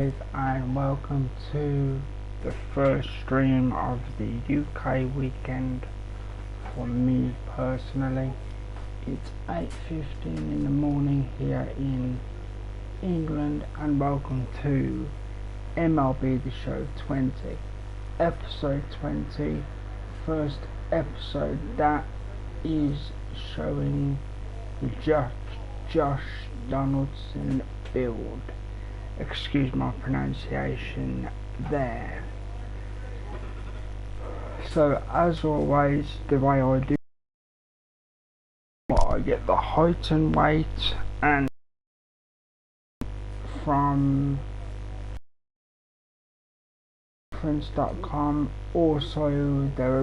And welcome to the first stream of the UK weekend for me personally. It's 8:15 in the morning here in England, and welcome to MLB The Show 20, episode 20, first episode that is showing the Josh Donaldson build. Excuse my pronunciation there. So as always, the way I do, I get the height and weight and from reference.com. Also their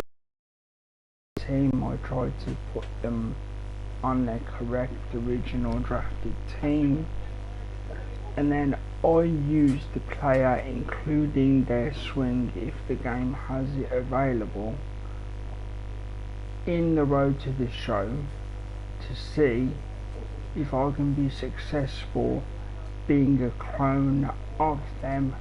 team, I try to put them on their correct original drafted team, and then I use the player including their swing if the game has it available in the road to the show to see if I can be successful being a clone of them.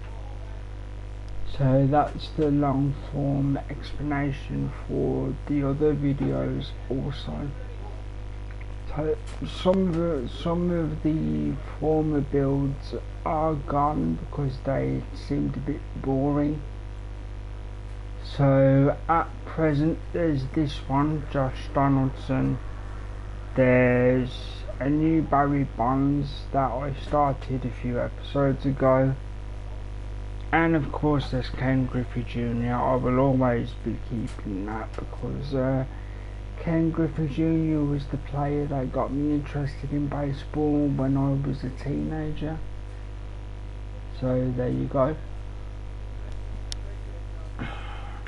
So that's the long form explanation for the other videos also. Some of the former builds are gone because they seemed a bit boring. So at present there's this one, Josh Donaldson. There's a new Barry Bonds that I started a few episodes ago. And of course there's Ken Griffey Jr. I will always be keeping that because Ken Griffey Jr. was the player that got me interested in baseball when I was a teenager. So there you go.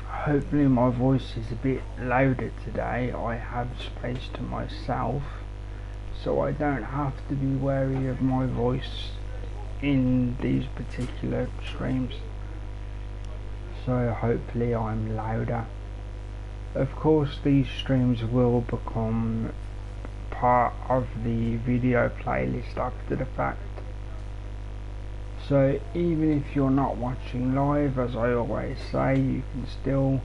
Hopefully my voice is a bit louder today. I have space to myself, so I don't have to be wary of my voice in these particular streams. So hopefully I'm louder. Of course these streams will become part of the video playlist after the fact. So even if you're not watching live, as I always say, you can still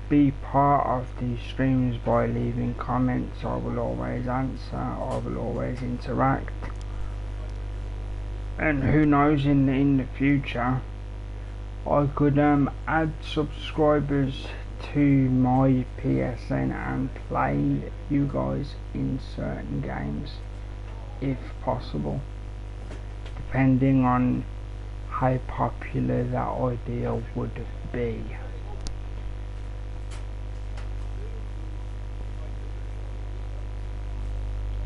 be part of these streams by leaving comments. I will always answer, I will always interact. And who knows, in the future I could add subscribers to my PSN and play you guys in certain games if possible, depending on how popular that idea would be.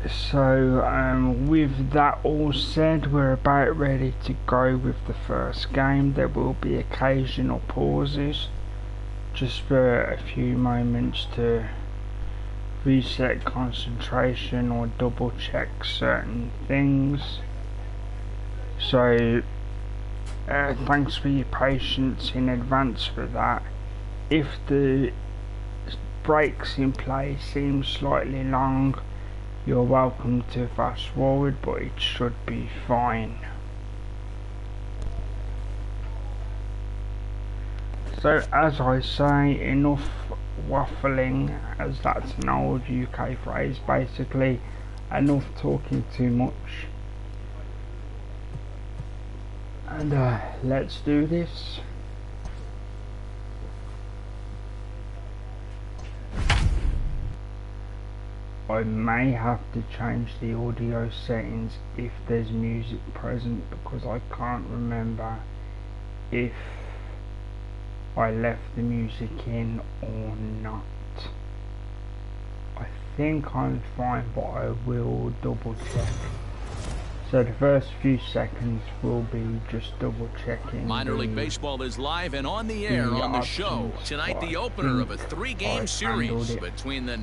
So with that all said, we're about ready to go with the first game. There will be occasional pauses just for a few moments to reset concentration or double check certain things. So thanks for your patience in advance for that. If the breaks in play seem slightly long, you're welcome to fast forward, but it should be fine. So as I say, enough waffling, as that's an old UK phrase, basically enough talking too much, and let's do this. I may have to change the audio settings if there's music present, because I can't remember if I left the music in or not. I think I'm fine, but I will double check. So the first few seconds will be just double checking. Minor League Baseball is live and on the air on the show. Tonight the opener of a 3-game series between the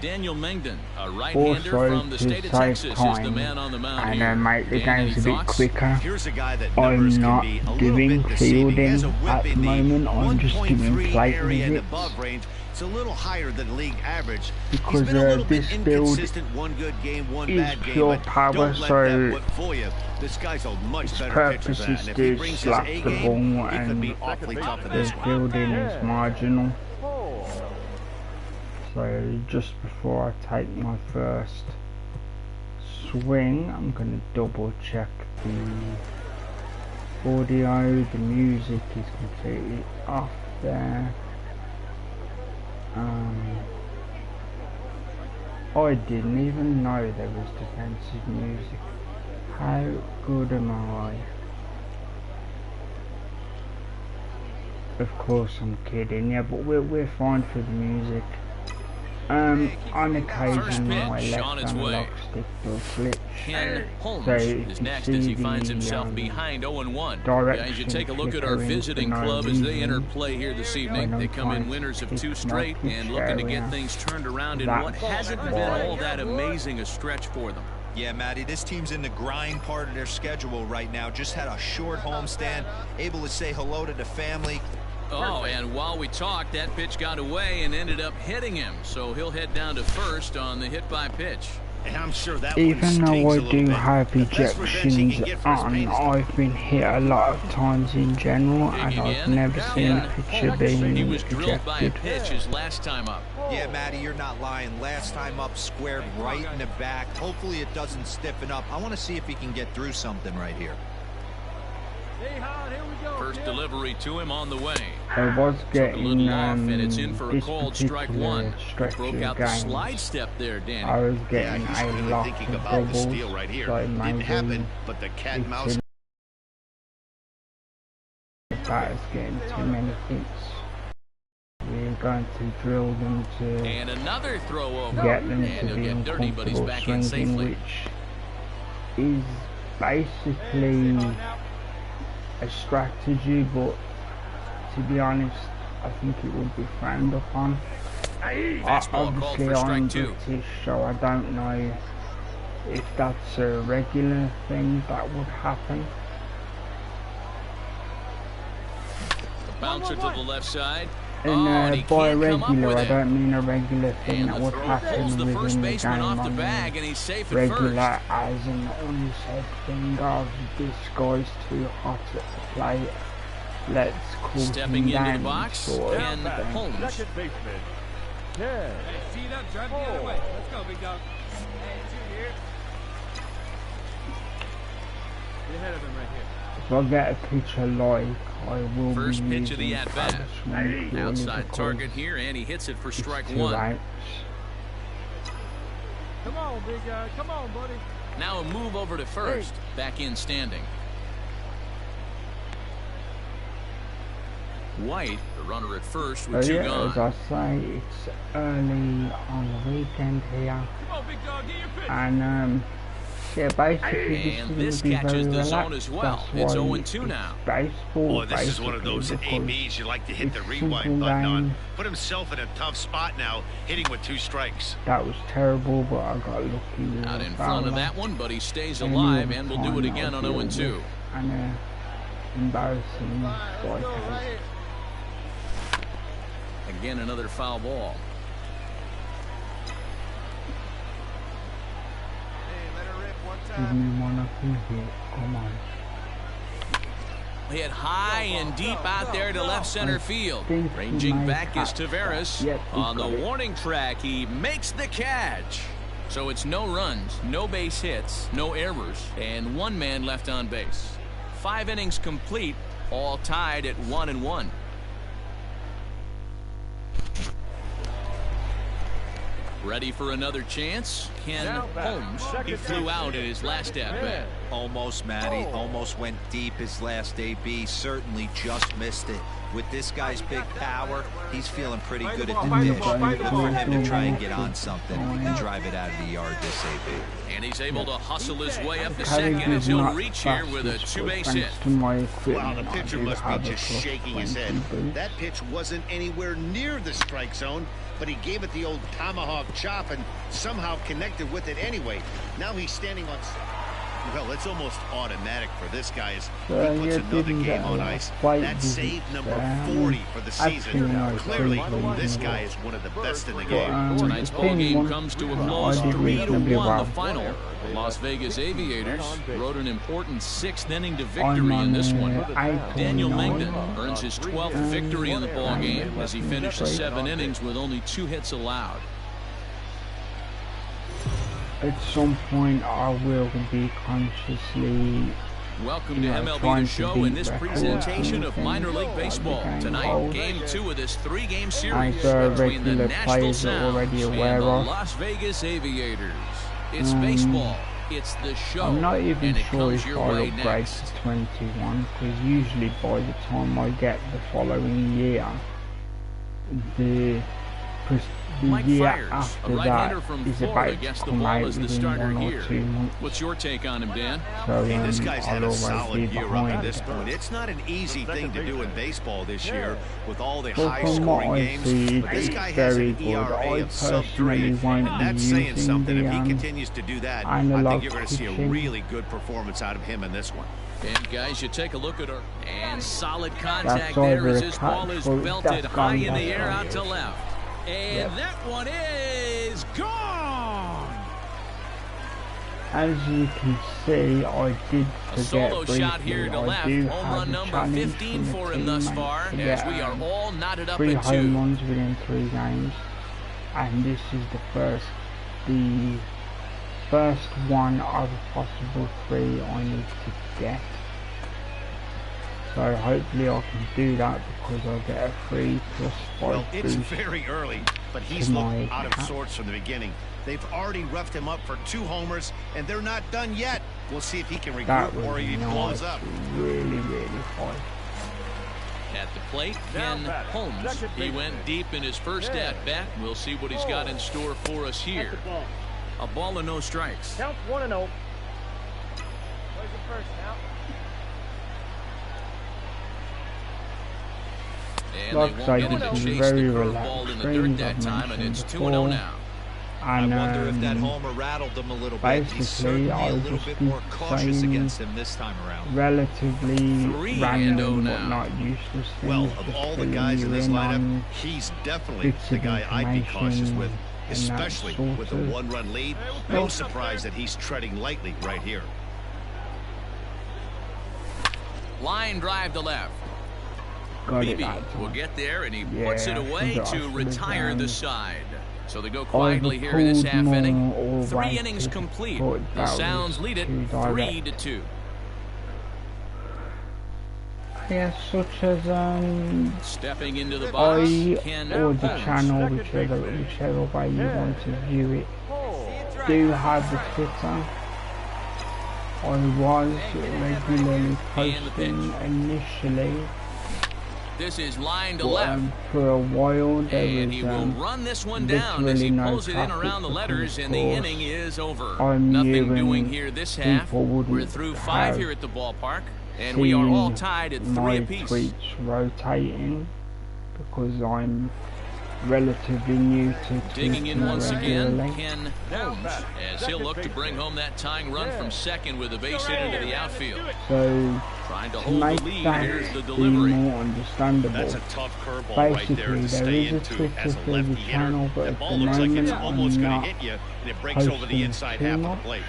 Daniel Mengden, a right-hander from the state of Texas, is the man on the mound here. Make the games a bit thoughts? quicker. Here's a guy that I'm not can be a doing bit deceiving. He has fielding a whip at the in moment. I'm just doing 1.3 plate area and visits. above range. It's a little higher than league average. Because He's been a little this bit build inconsistent, one good game, one is bad game, pure but power, don't let so that whip fool you. This guy's a much its better pitcher purpose than that. is And if he to brings his slap A the game, ball, he could be and awfully tough in the this one. fielding is marginal. So just before I take my first swing, I'm going to double check the audio. The music is completely off there. I didn't even know there was defensive music. How good am I? Of course I'm kidding, yeah, but we're fine for the music. On occasion my left analog stick will glitch. Ken Holmes so is next as he finds himself behind 0-1. As you take a look at our visiting club as they enter play here this evening, they come in winners of 2 straight and looking to get things turned around in what hasn't been all that amazing a stretch for them. Yeah, Matty, this team's in the grind part of their schedule right now. Just had a short homestand, able to say hello to the family. Oh, and while we talked, that pitch got away and ended up hitting him. So he'll head down to first on the hit by pitch. And I'm sure that even though I do have ejections on, I've been hit a lot of times in general, and I've never seen a pitcher being He was drilled by a ejected. pitch his last time up. Yeah, Matty, you're not lying. Last time up, squared right in the back. Hopefully it doesn't stiffen up. I want to see if he can get through something right here. First delivery to him on the way. I was getting and it's in for a this called strike one. stretch Broke of out the games, slide step there, Danny. I was getting he's a really lot thinking of about the doubles, steal right here. so Didn't maybe happen, but the cat and mouse. The batter's getting too many hits. We're going to drill them to And another throw over. get them And to he'll be get dirty, but he's uncomfortable back in swinging, safely. which is basically a strategy, but to be honest, I think it would be frowned upon. Fastball called Obviously for strike I'm 2. British, so I don't know if that's a regular thing that would happen. Bouncer to the left side. And he by can't come up regular, with I it. don't mean a regular thing And that the would throw happen pulls the first within the baseman game. off the I bag, mean and he's safe at regular first. as an unsaid thing of this guy's too hot at the plate. Let's cool Stepping him into down, the box, sort of Ken thing. Holmes. Second baseman. Yeah. Feet up, drive the other way. Let's go, big dog. Get ahead of him right here. If I get a pitcher like, I will First be pitch of the using at-bat. Travis Swann purely Outside because target here, and he hits it for it's strike 2 one. outs. Come on, big guy. Come on, buddy. Now a move over to first. Back in standing. White, the runner at first with So 2 yeah, gone. as I say, it's early on the weekend here, Come on, big dog. Get your pitch. and yeah, basically And this is this going to be catches very the zone relaxed. as well. That's It's why 0-2 it's now. Baseball, Boy, this is one of those basically, because ABs you like to hit the it's rewind simple button on. game. Put himself in a tough spot now, hitting with 2 strikes. that was terrible, but I got lucky with Out a in front of fouler. that one, but he stays Any alive, other and we'll do time it that again I on deal 0-2. with, and embarrassing strikeout. Again, another foul ball. Give me one up in here, come on. Hit high and deep out there to left center field. think he Ranging might back is catch that. Tavares. Yep, he On the got it. warning track, he makes the catch. So it's no runs, no base hits, no errors, and 1 man left on base. 5 innings complete, all tied at 1-1. Ready for another chance? Ken Holmes. He flew out in his last at-bat. Almost, Matty. Almost went deep his last AB. Certainly just missed it. With this guy's big power, he's feeling pretty good at the dish. Look for him to try and get on something and drive it out of the yard this AB. And he's able to hustle his way up to Carriage second as is he'll not reach here with a fastest, 2-base but hit. thanks to my Wow, equipment, the I pitcher do must be have a just plus shaking his 20 head. boost. That pitch wasn't anywhere near the strike zone, but he gave it the old tomahawk chop and somehow connected with it anyway. Now he's standing on... Well, it's almost automatic for this guy as he So puts another game on ice. That's save number 40 for the season. Clearly, this guy is one of the best in the game. Tonight's ball game comes to a close, 3-1 the final. The Las Vegas Aviators rode an important 6th inning to victory in this one. Daniel Mengden earns his 12th victory in the ball game as he finishes 7 innings with only 2 hits allowed. At some point I will be consciously Welcome to MLB The Show in this presentation of minor league baseball. Tonight, game 2 of this 3-game series between the Nashville Sounds and the Las Vegas Aviators. It's baseball, it's the show, I'm not even and it sure comes if your I'll way upgrade next. to 21, because usually by the time I get the following year, the Mike year Fiers, a after that right-hander from is Florida, about gets to the come ball out as the within starter 1 or here. 2 months. What's your take on him, Dan? So Hey, this guy's had I'll a always solid be year up behind. at this point. It's not an easy thing to do in baseball this year with all the But from what high-scoring I games. see, But this it's guy has very an good. ERA I of sub-3, personally won't and be that's saying using something. If he the continues to do that, I think analog you're going to see a pitching. really good performance out of him in this one. And guys, you take a look at her, and solid contact That's there over as a his cut, ball is so belted that's high gone, in the that's air gone. out to left. And that one is gone! As you can see, I did A forget solo briefly, shot here to I left. do Home have run a number challenge 15 from for the him thus teammates far, to as get, we are all knotted up 3 at 2. home runs within 3 games, and this is the first one of a possible 3 I need to get. So hopefully I can do that because I get a 3 plus 5 Well, it's boost. very early, but he's to looked my out of account. sorts from the beginning. They've already roughed him up for 2 homers, and they're not done yet. We'll see if he can That regroup was or he blows up. really high. At the plate, Ken Holmes. He went deep in his first at-bat. We'll see what he's got in store for us here. A ball and no strikes. Count 1-0. Where's the first now? And Like they I won't said, get it to this is chase very the curveball relaxed in the dirt streams, that I've time, and it's mentioned 2-0 before. now. And I wonder if that homer rattled him a little bit. He's basically, certainly a I'll little just bit be more cautious saying against him this time around. relatively 3-0 random now. but not useless things. Well, just of all the filling guys in you this in lineup, on he's definitely bits the of guy I'd be cautious information with, and that especially sort with a of- 1-run lead. No surprise that he's treading lightly right here. Line drive to left. got it Beebe out. will get there, and he Yeah, puts it away forgot to to retire down. the side. So they go quietly here in this half inning. 3 innings complete. The Sounds lead it 3-2. Yes, such as Stepping into the box, I Ken or the Holmes. channel, whichever way you want to view it, do have the Twitter. I was regularly posting initially, This is line to but, left. for a while there And he will was run this one down as he literally no pulls it in traffic around the letters, because, and the of course, inning is over. I'm Nothing hearing doing here this half. people wouldn't We're through 5 have here at the ballpark, and we are all tied at 3 my apiece. tweets rotating because I'm relatively new to Digging in tweeting once again, regularly. Ken Holmes, as he'll look to bring home that tying run from second with a base hit into the outfield. So Trying to to hold the make lead, that here's the be delivery. more understandable, That's a tough curveball right basically there to there stay is a into Twitter as a for the lefty hitter. channel, but The at ball the looks like it's moment almost I'm going not to hit you, and it breaks over the posting inside too half of much the plate.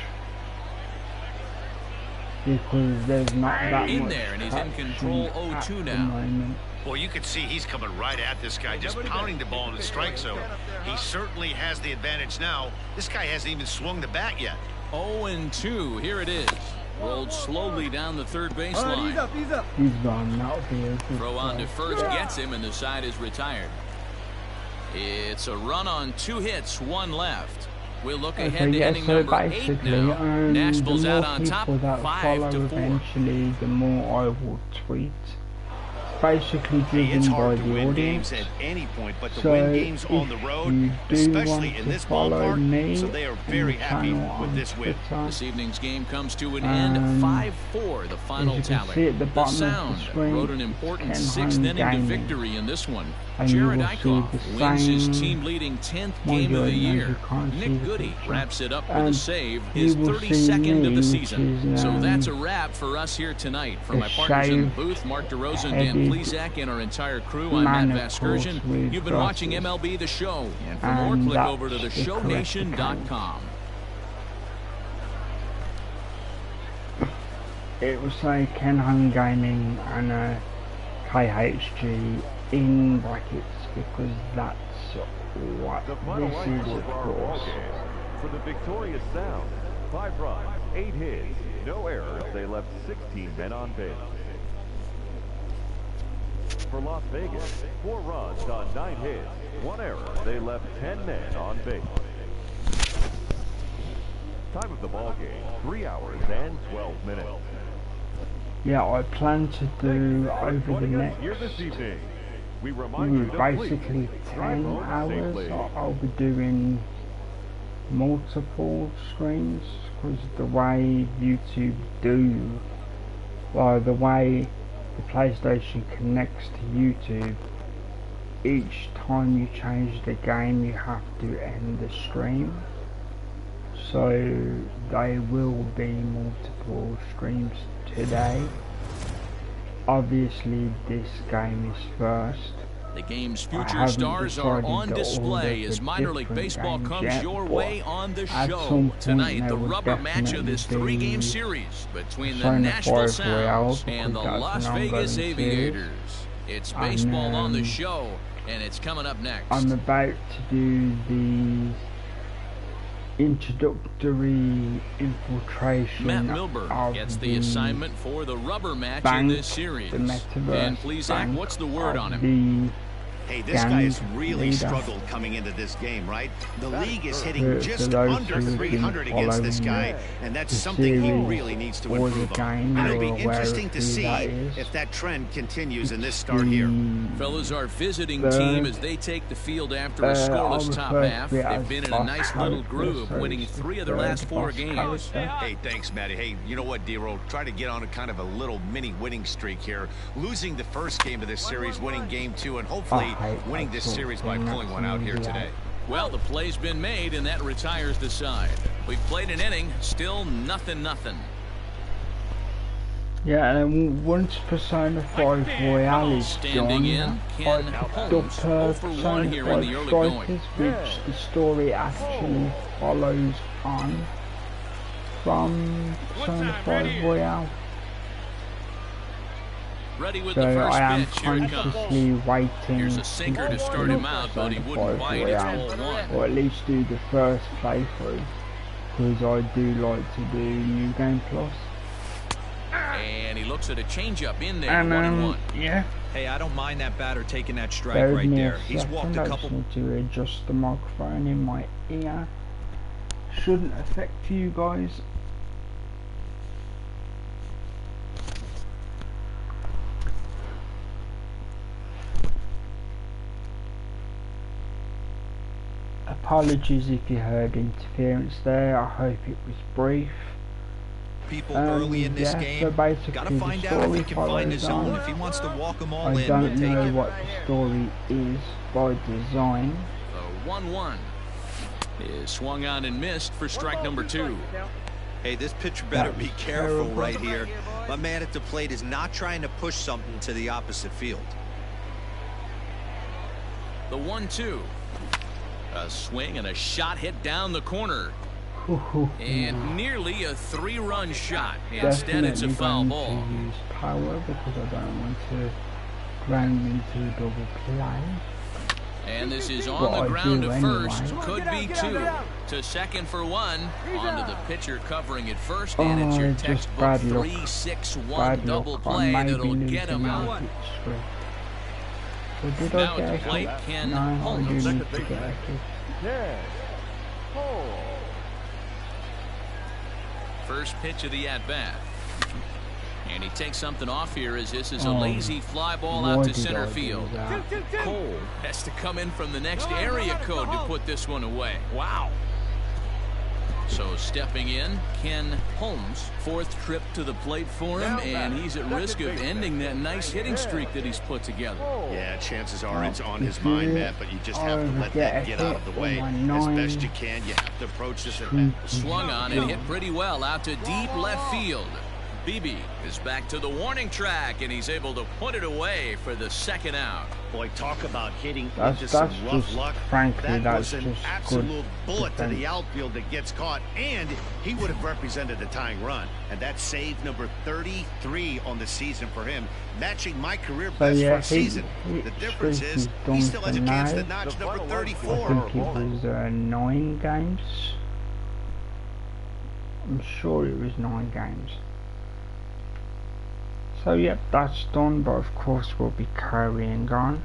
because there's not that In much there, and he's in traction control at 0-2 the now. moment. Well, you can see he's coming right at this guy, just pounding the ball in the strike zone. He certainly has the advantage now. This guy hasn't even swung the bat yet. 0-2, here it is. Rolled slowly down the third baseline. He's gone, that'll be a good Throw on to throw. first gets him, and the side is retired. It's a run on 2 hits, 1 left. We'll look Okay, ahead to yeah, inning so number 8 basically, now. the Nashville's more out on top, people that follow 5-4. eventually, the more I will tweet. basically driven by the audience. At any point, but to So win games on the road, you do especially want in to this follow ballpark, me so they are very on the happy channel with on this win. Twitter. This evening's game comes to an end, 5-4, the final As you can tally. see at the The bottom of the Sound screen, wrote an it's important Ken 6th inning to Gaming. victory in this one. And you Jared will see Eichhoff the wins his same- team-leading 10th Mind game you, of the I know year. you can't see Nick the Goody picture. wraps it up with And a save, you his will 32nd see of the me, season. which is, So that's a wrap for us here tonight. For the my partners in the shaved, booth, Mark DeRosa and Dan headed Plesac, and our entire crew, I'm Matt man, of course, Vasgersian. with You've been watching glasses. MLB The Show. And for more, And click that's over to the correct theshownation.com. It will say Ken Gaming and KHG in brackets because that's what The final this line is, score of for our ball course. game. For the victorious Sound, 5 runs, 8 hits, no errors. They left 16 men on base. For Las Vegas, 4 runs on 9 hits, 1 error. They left 10 men on base. Time of the ball game, 3 hours and 12 minutes. Yeah, I plan to do over the next Here this evening, we remind you to basically please 10 drive home hours. safely. I'll be doing multiple streams because the way YouTube do, well, the way the PlayStation connects to YouTube, each time you change the game you have to end the stream. So there will be multiple streams today. Obviously this game is first. The game's I future haven't stars are decided on to display order as the minor league different baseball games comes yet, your but way on the at show. some point Tonight, there the will rubber match of this definitely 3-game be series between the Persona Nashville 5 Sounds Royale, and the because that's Las an Vegas ongoing series. Aviators. It's baseball on the And, show, and it's coming up next. I'm about to do the introductory infiltration Matt Milberg of gets the assignment for the rubber match in bank, this series. the metaverse And Plesac, bank what's the word of on him? Hey, this guy has gang really leader. struggled coming into this game, right? The league is hitting For just those under who have been 300 against this guy, following and that's the something he series really needs to or the improve on. game, And it'll be you're aware interesting of to who see that is. if that trend continues in this start here. Fellas, our visiting Third, team as they take the field after a I'll scoreless top refer half. to it They've as been in a boss nice little character, groove, so winning it's the 3 of their last third 4 boss games. character. Hey, thanks, Matty. Hey, you know what, D-Roll? Try to get on a kind of a little mini winning streak here. Losing the first game of this series, winning game 2, and hopefully winning this series by pulling one out here today. Well, the play's been made, and that retires the side. We've played an inning, still nothing. Yeah, and then once Persona 5 Royale is Standing done, in, Ken I picked Holmes, up 0 for 1 Persona here in 5 the early going. Strikers, which the story actually follows on from Persona 5 Royale. Ready with So the first I am pitch, here it comes. consciously waiting Here's a sinker to start him out, but he wouldn't bite. It's ball 1. or at least do the first playthrough, because I do like to do New Game Plus. And he looks at a changeup in there, And 1-1. yeah, Hey, I don't mind that batter taking that strike bear with right me there. a He's second, walked I a just couple. need to adjust the microphone in my ear. Shouldn't affect you guys. Apologies if you heard interference there. I hope it was brief. People early in this yeah, game. so basically Gotta the find out if he story can find his follows own. on. If he wants to walk them all I in, don't we'll take know it. what the story is by design. The 1-1 is swung on and missed for strike number 2. Hey, this pitcher better That be was careful terrible. right here. My man at the plate is not trying to push something to the opposite field. The 1-2. A swing and a shot hit down the corner. And nearly a 3-run shot. Instead, it's a Definitely foul going ball. to use power because I don't want to ground into a double play. And this is on Well, the I ground do to anyway. first. Could be 2. To second for 1. Onto the pitcher covering it first. And it's your just textball bad luck. 3-6-1 Bad double luck. play I may that'll be get him losing out. it straight. So did Now I at get the a plate, hit? Ken No, I do Holmes. need to get a hit. Ken Holmes. First pitch of the at-bat. And he takes something off here as this is a lazy fly ball out to center field. Cole has to come in from the next area code to put this one away. Wow. So stepping in, Ken Holmes, 4th trip to the plate for him, and he's at risk of ending that nice hitting streak that he's put together. Yeah, chances are it's on his mind, Matt, but you just have to let that get out of the way as best you can. You have to approach this at bat. Swung on and hit pretty well out to deep left field. Beebe is back to the warning track, and he's able to put it away for the 2nd out. Boy, talk about hitting into some rough luck. Frankly, that was an just absolute bullet to the outfield that gets caught, and he would have represented the tying run. And that's save number 33 on the season for him, matching my career best for a season. The difference is he still has a chance to notch number 34. I think it was 9 games. I'm sure it was 9 games. So yep, that's done, but of course we'll be carrying on.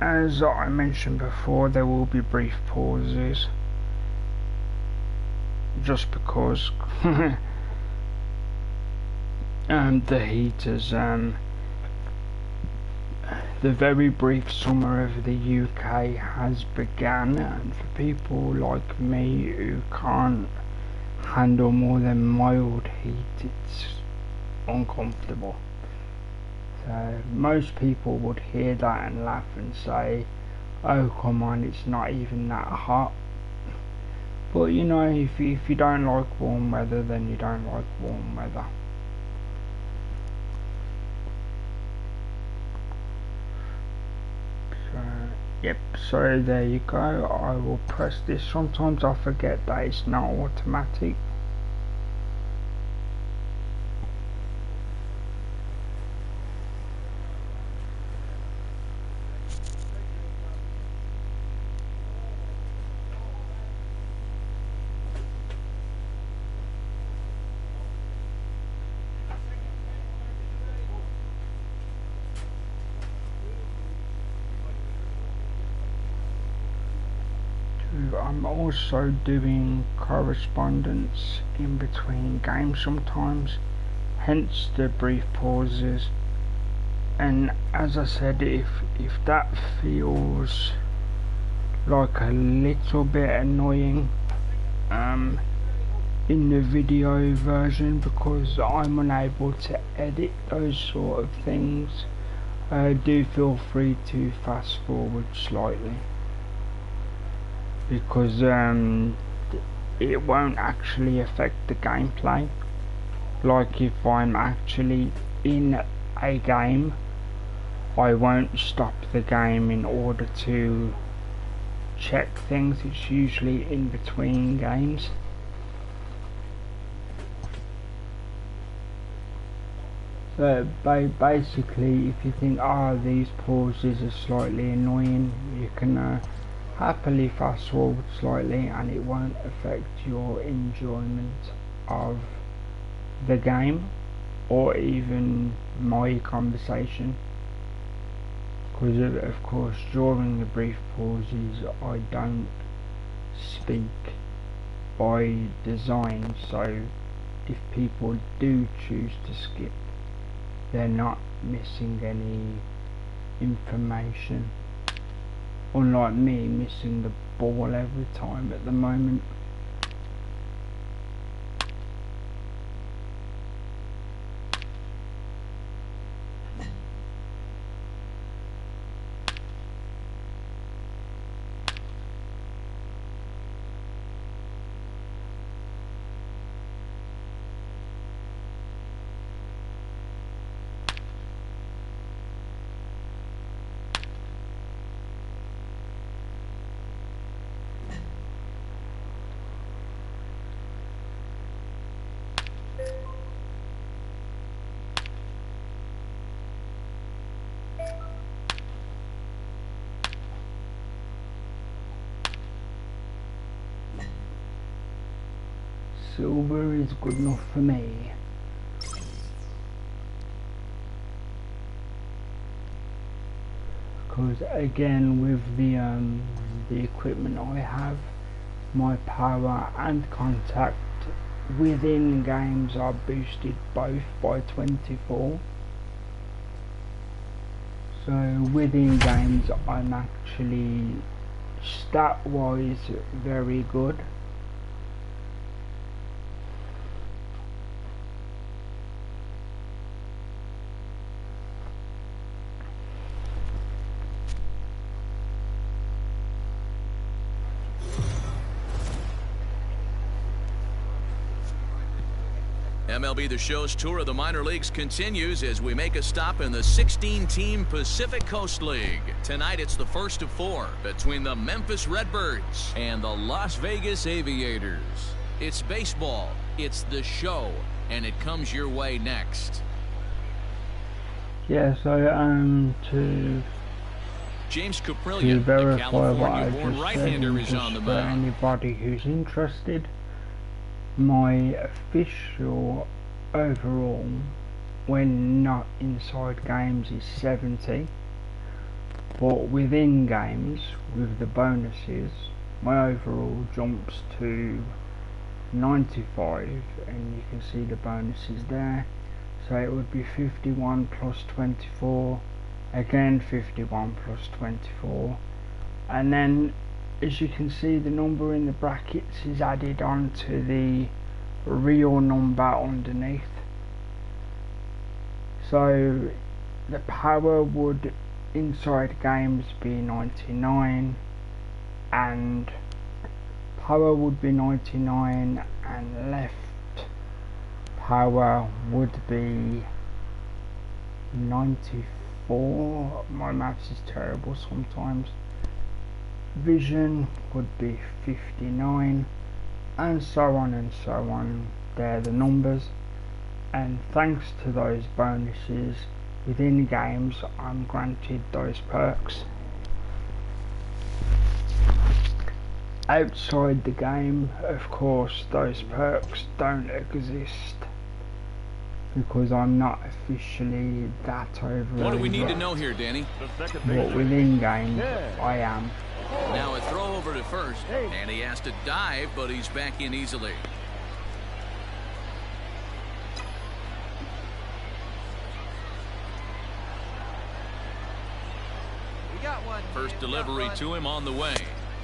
As I mentioned before, there will be brief pauses, just because the heaters, the very brief summer of the UK has begun, and for people like me who can't handle more than mild heat, it's uncomfortable. So most people would hear that and laugh and say, oh come on, it's not even that hot. But you know, if you don't like warm weather, then you don't like warm weather. Yep, so there you go. I will press this. Sometimes I forget that it's not automatic. I'm also doing correspondence in between games sometimes, hence the brief pauses. And as I said, if that feels like a little bit annoying in the video version, because I'm unable to edit those sort of things, do feel free to fast forward slightly, because it won't actually affect the gameplay. Like if I'm actually in a game, I won't stop the game in order to check things. It's usually in between games. So basically, if you think, these pauses are slightly annoying, you can happily fast forward slightly and it won't affect your enjoyment of the game or even my conversation, because of course during the brief pauses I don't speak by design, so if people do choose to skip, they're not missing any information, unlike me missing the ball every time at the moment. Silver is good enough for me. Because again, with the the equipment I have, my power and contact within games are boosted both by 24. So within games I'm actually stat wise very good. MLB The Show's tour of the minor leagues continues as we make a stop in the 16-team Pacific Coast League. Tonight it's the first of 4 between the Memphis Redbirds and the Las Vegas Aviators. It's baseball, it's the show, and it comes your way next. Yeah, so to James Caprillion, the California-born right-hander, is on the for mound. anybody who's interested, my official overall when not inside games is 70, but within games with the bonuses my overall jumps to 95, and you can see the bonuses there. So it would be 51 plus 24, again 51 plus 24, and then as you can see the number in the brackets is added on to the real number underneath. So the power would inside games be 99, and power would be 99, and left power would be 94. My maths is terrible sometimes. Vision would be 59, and so on and so on. They're the numbers, and thanks to those bonuses within games I'm granted those perks. Outside the game, of course, those perks don't exist because I'm not officially that over. What do we need to know here, Danny? But within games I am. Now a throw over to first, and he has to dive, but he's back in easily. First delivery to him on the way.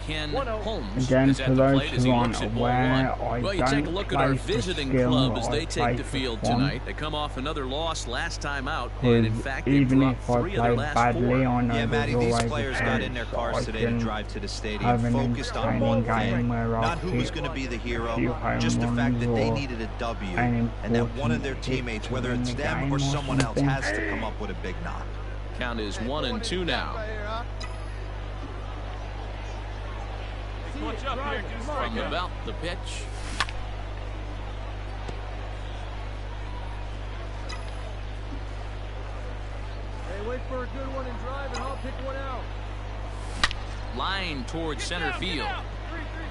Ken Holmes Again, is at for the those plate as he who looks aren't at ball aware, one. I Well, you take a look at our visiting club as they take the field fun. tonight. They come off another loss last time out, and in fact they even dropped if I 3 of their played last badly, 4. I know Yeah, Matty, these there's players always got in their cars today to drive to the stadium have an focused on one entertaining thing, game where not I'll who was hit going to be the a few hero, home just the fact that they runs needed a W, an and that one of important their hit teammates, to whether win it's the them game or or someone else, something. has to come up with a big knock. Count is 1-2 now. From the belt, the pitch. Hey, wait for a good one and drive, and I'll pick one out. Line towards center field.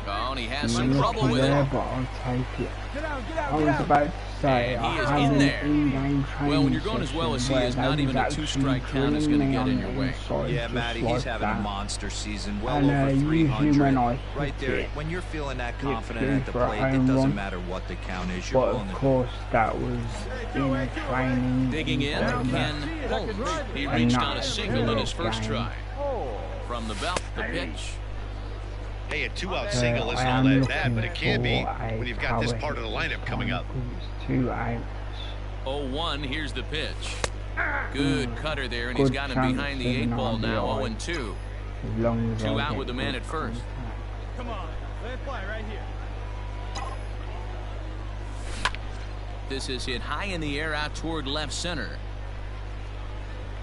Oh, and he has some I'm trouble lucky with there, it. but I'll take it. Get out, get out, I get was out. about to say, And he I is had in an there. in-game training Well, when you're going as well as he session is, where not they even a was 2-strike actually count is going to drilling get me in your on the way. inside Yeah, just Matty, like he's having a that. monster season, well And, over usually 300. when I Right hit there, it, when you're feeling that confident good at the for a plate, it home doesn't run. matter what the count is, you're But willing of to course that was in a training Digging in, environment. Ken Holmes. He And reached not on a a single in his real first game. try. From the belt, the pitch. Hey, a 2-out single isn't all that bad, but it can be when you've got this part of the lineup coming up. 2 outs. 0-1, here's the pitch. Good cutter there, and he's Good got him chance behind the of 8 an ball now, RBI. 0-2. As long as 2 I out get with the man good at first. contact. Come on, let it fly right here. This is hit high in the air out toward left center.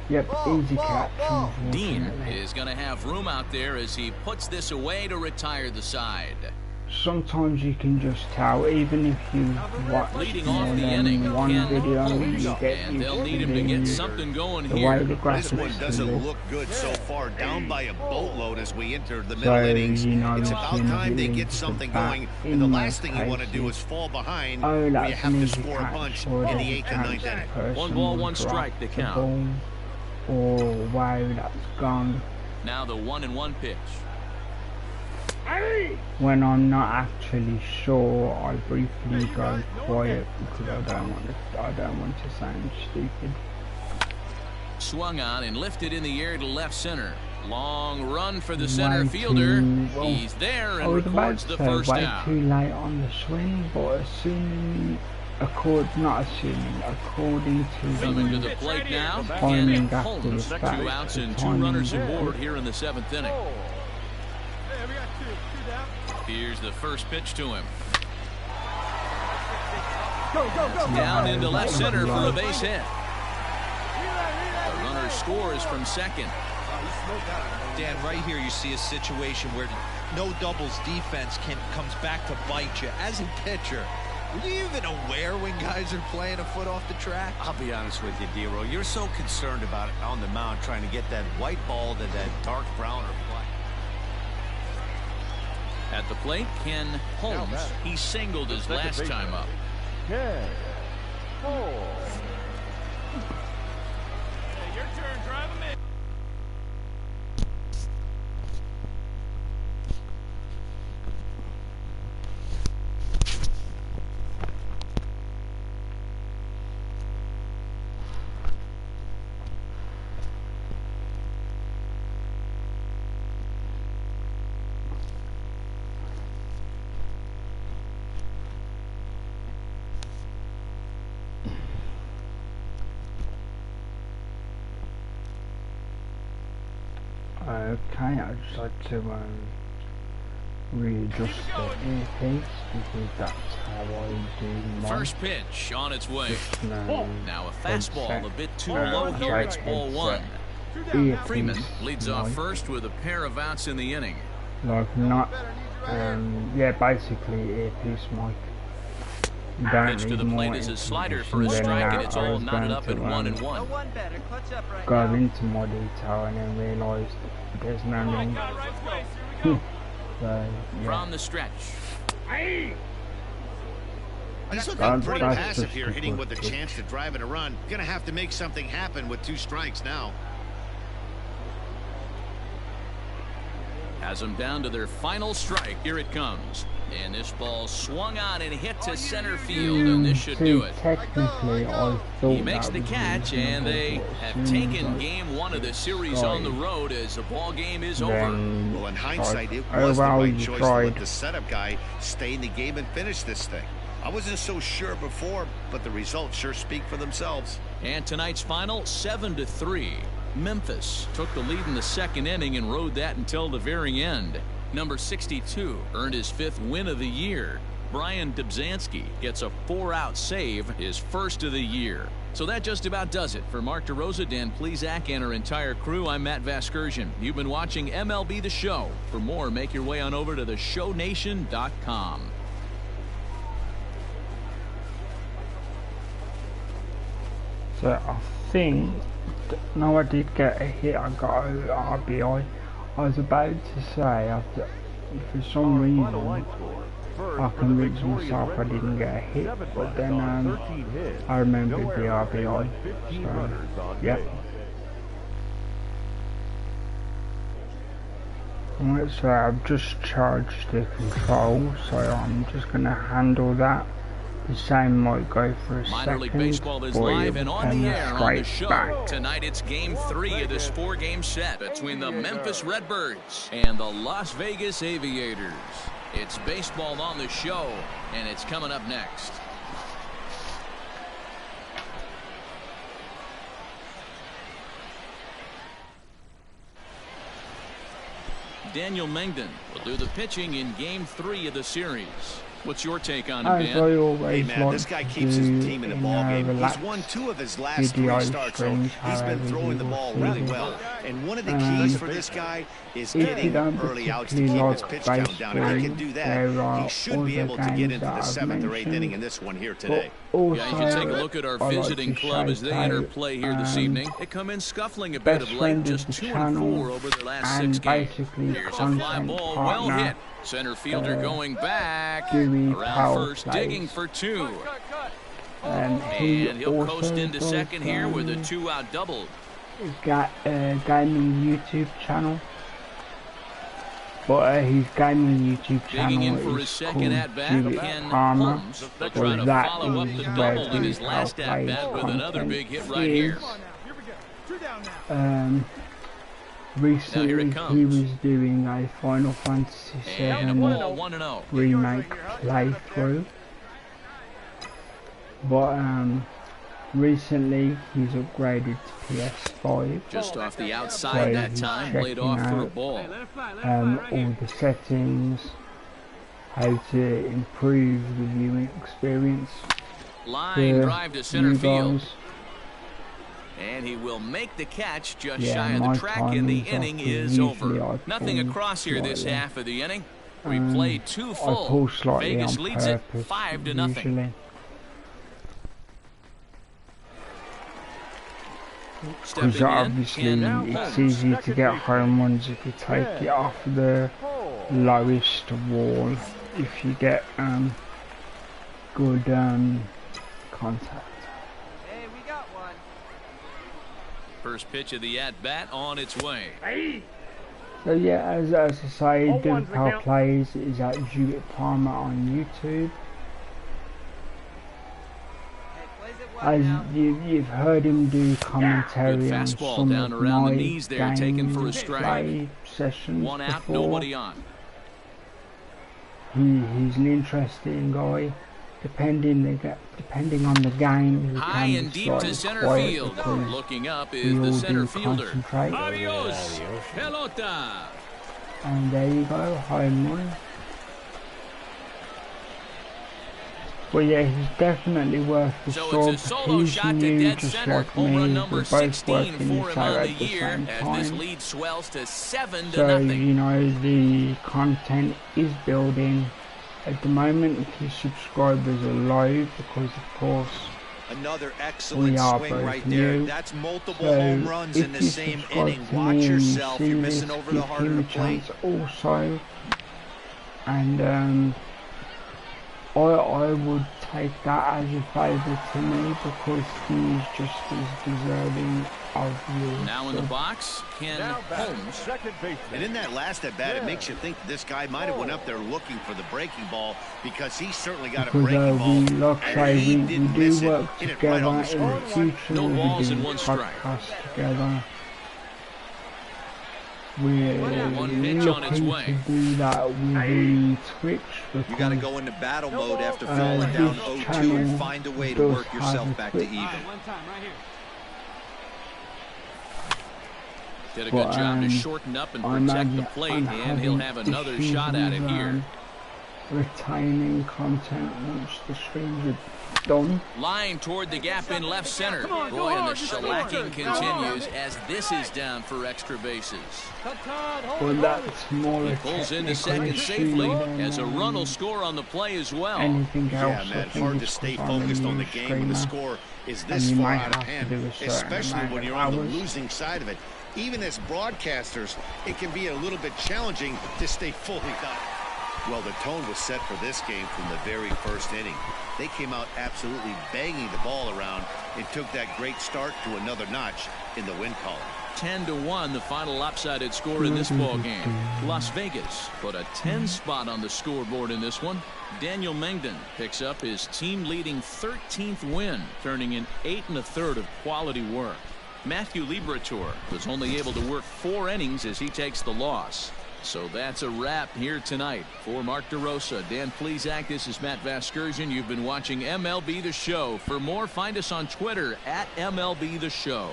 Yep, easy catch. Dean unfortunately. is going to have room out there as he puts this away to retire the side. Sometimes you can just tell, even if you watch Leading more off the than inning, one Ken video, Holmes, you get and used they'll to need him to get something going the way the here. This one graphics doesn't look. look good so far, down by a boatload as we enter the middle So, innings. you know, It's you about can time they get get into something the bat going, and the in last thing you want to do places. is fall behind Oh, where you that's have an to easy score a catch, bunch or in the the 8th and 9th inning. person 1 ball, will 1 strike, drop the the count. ball. Oh, wow, that's gone. Now the 1-1 pitch. when I'm not actually sure, I briefly go quiet because I don't want to sound stupid. Swung on and lifted in the air to left center. Long run for the center fielder. He's there and records the first down. Too late on the swing, but according to coming to the plate now, Ken Holmes. 2 outs and 2 runners aboard here in the 7th inning. Here's the first pitch to him. Down into left center for a base hit. The runner scores from second. Dan, right here you see a situation where no doubles defense comes back to bite you. As a pitcher, were you even aware when guys are playing a foot off the track? I'll be honest with you, D-Roll. You're so concerned about it on the mound, trying to get that white ball to that dark brown or black. At the plate, Ken Holmes. He singled his last time up. Ken Holmes. Hey, your turn, drive him in. Okay, I just like to readjust the earpiece because that's how I do my First pitch on its way. Now a fastball a bit too low here. It's ball 1. Freeman leads off first with a pair of outs in the inning. Like not, yeah, basically earpiece mic. Pitch to the plate is his slider for a strike, and it's all knotted up at 1-1. Go into more detail and then realised there's no need. So, yeah. From the stretch. He's looking pretty passive here, hitting with a chance to drive in a run. Gonna have to make something happen with 2 strikes now. Has them down to their final strike. Here it comes. And this ball swung on and hit to center field, and this should do it. Technically, I thought he makes the catch, and they have taken game 1 of the series on the road as the ball game is over. Well, in hindsight, it was the right choice to let the setup guy stay in the game and finish this thing. I wasn't so sure before, but the results sure speak for themselves. And tonight's final, 7-3. Memphis took the lead in the 2nd inning and rode that until the very end. Number 62 earned his 5th win of the year. Brian Dubzanski gets a 4-out save, his first of the year. So that just about does it. For Mark DeRosa, Dan Plesac, and our entire crew, I'm Matt Vasgersian. You've been watching MLB The Show. For more, make your way on over to theshownation.com. So I think, no, I did get a hit. I got an RBI. I was about to say, for some reason, I convinced myself I didn't get a hit, but then I remembered the RBI. So, yeah. Right, so I've just charged the control, so I'm just going to handle that. The same might go for a Minor League second, Baseball is live and on the air on the show. Tonight it's game 3 of this 4-game set between the Memphis Redbirds and the Las Vegas Aviators. It's baseball on the show, and it's coming up next. Daniel Mengden will do the pitching in game 3 of the series. What's your take on him, Dan? Hey, man, this guy keeps his team in the ball game. He's won 2 of his last 3 starts, so he's been throwing the ball really well. And one of the keys for this guy is getting early outs to keep his pitch count down. If he can do that, he should be able to get into the 7th or 8th inning in this one here today. Guys, you take a look at our visiting club as they enter play here this evening. They come in scuffling a bit of late, just 2-4 over their last 6 games. Here's a fly ball, well hit. Center fielder going back, around first, digging for 2. And he'll coast into second here with a 2-out double. He's got a gaming YouTube channel. But his gaming YouTube Digging channel in for his second at bat, Ken Palmer. Holmes. They'll try to follow up the double in his last at bat with another big hit right here. Recently he was doing a Final Fantasy VII remake playthrough, but recently he's upgraded to PS5. Just off the outside that time, played off for a ball. All the settings, how to improve the viewing experience. Line drive to center field. And he will make the catch just shy of the track, and the inning is over. Nothing across here this half of the inning. We played 2 full. Vegas leads it 5-0. Because obviously it's easy to get home runs if you take it off the lowest wall, if you get good contact. Hey, we got one. First pitch of the at-bat on its way. So yeah, as I say, Doing Power Plays is at Judith Palmer on YouTube. As you've heard him do commentary on some down of around my the knees there, taken for a strike. Play sessions 1 out, before. nobody on. He's an interesting guy. Depending on the game, he high can and be deep to center field. Looking up is the center fielder. Adios, pelota. And there you go, home run. But yeah, he's definitely worth the So it's a solo shot to dead center. Home run number 16 for him on the year as this lead swells to 7-0. So you know the content is building. At the moment, his subscribers are low because, of course, another excellent swing right there. new. That's multiple So home runs in the same inning. to Watch me and yourself. see You're this, missing over the give heart of him the a plate. chance also, and I would take that as a favour to me because he's just as deserving of you. Now in the box, Ken Holmes. Second baseman. And in that last at bat, it makes you think this guy might have went up there looking for the breaking ball because he certainly got a breaking ball. We, like and he we didn't do miss work it. Hit it together right on the in the future. No we balls do and 1 strike. podcasts together. We're One pitch on its looking way. to do that within Twitch. You got to go into battle mode after falling down 0-2 and find a way to work yourself back to even. One time, right here. Did a good job to shorten up and protect the plate, and he'll have another shot at it here. Retaining content once the streams are done. Line toward the gap in left center. Boy, and the shellacking continues as this is down for extra bases. But that's more He pulls into second safely as a run will score on the play as well. Anything else, Yeah, man, hard to stay focused on the game when the score is this far out of hand, especially when you're on the losing side of it. Even as broadcasters, it can be a little bit challenging to stay fully dialed. Well, the tone was set for this game from the very first inning. They came out absolutely banging the ball around and took that great start to another notch in the win column. 10-1, the final lopsided score in this ball game. Las Vegas put a 10 spot on the scoreboard in this one. Daniel Mengden picks up his team-leading 13th win, turning in 8 1/3 of quality work. Matthew Liberatore was only able to work 4 innings as he takes the loss. So that's a wrap here tonight. For Mark DeRosa, Dan Plesac, this is Matt Vasgersian. You've been watching MLB The Show. For more, find us on Twitter at MLB The Show.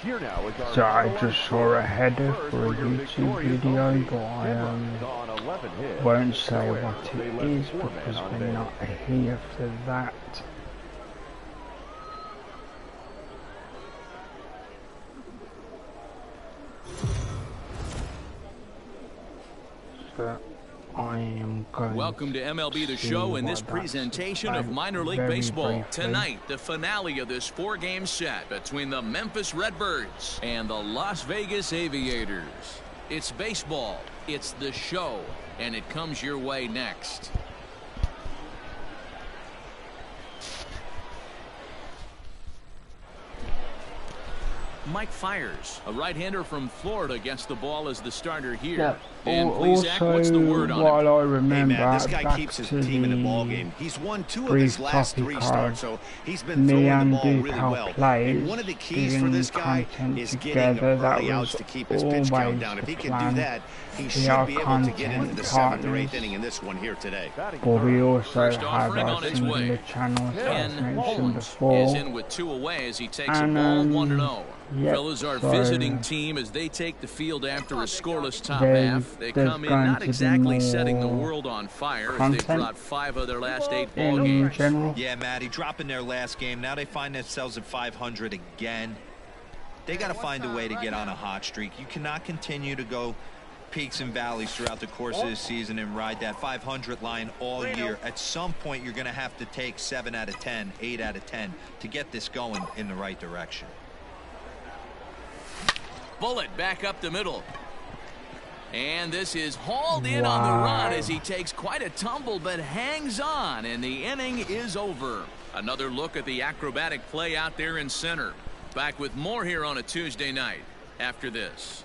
Here now is our So I just saw a header for a YouTube video, but I won't say what it is because we're not here for that. So I am going. Welcome to MLB The Show in this presentation of minor league baseball. Tonight, the finale of this 4-game set between the Memphis Redbirds and the Las Vegas Aviators. It's baseball. It's the show. And it comes your way next. Mike fires. A right-hander from Florida gets the ball as the starter here. Yeah. And please, Zach, what's the word on it? While I remember, hey man, this guy keeps his team in the ball game. He's won 2 of his last 3 starts, so he's been throwing the ball really well. And one of the keys for this guy is getting early outs to keep his pitch count down. If he can do that, he should be able to get into the 7th or 8th inning in this one here today. But we also have our similar channels, as mentioned before. Is in with 2 away as he takes a ball 1-0. Yep, Fellas, our visiting team, as they take the field after a scoreless top half, they come in not exactly setting the world on fire as they've dropped 5 of their last 8 ball games. Yeah, Matty, dropping their last game. Now they find themselves at 500 again. They got to find a way to get on a hot streak. You cannot continue to go peaks and valleys throughout the course of the season and ride that 500 line all year. At some point, you're going to have to take 7 out of 10, 8 out of 10 to get this going in the right direction. Bullet back up the middle. And this is hauled in on the run as he takes quite a tumble but hangs on, and the inning is over. Another look at the acrobatic play out there in center. Back with more here on a Tuesday night after this.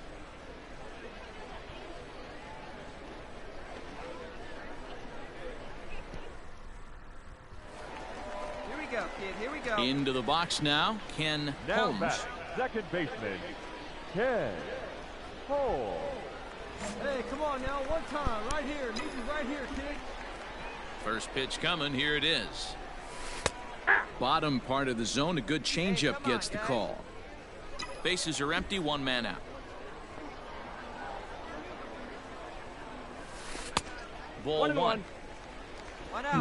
Here we go, kid. Here we go. Into the box now, Ken Holmes. Back, second baseman, Ken Holmes. Hey, come on now. One time. Right here. Need you right here, kid. First pitch coming. Here it is. Bottom part of the zone. A good changeup gets the call. Bases are empty. 1 man out. Ball 1.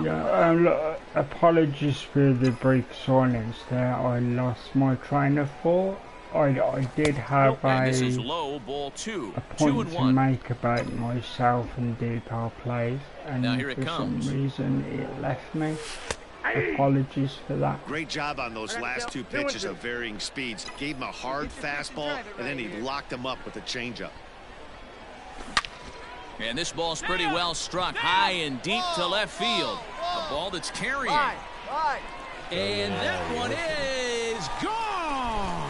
Yeah, apologies for the brief silence there. I lost my train of thought. I did have a point to make about myself and detail plays, and for some reason it left me. Apologies for that. Great job on those last 2 pitches of varying speeds. Gave him a hard fastball, and then he locked him up with a changeup. And this ball's pretty well struck high and deep to left field. A ball that's carrying. And that one is gone.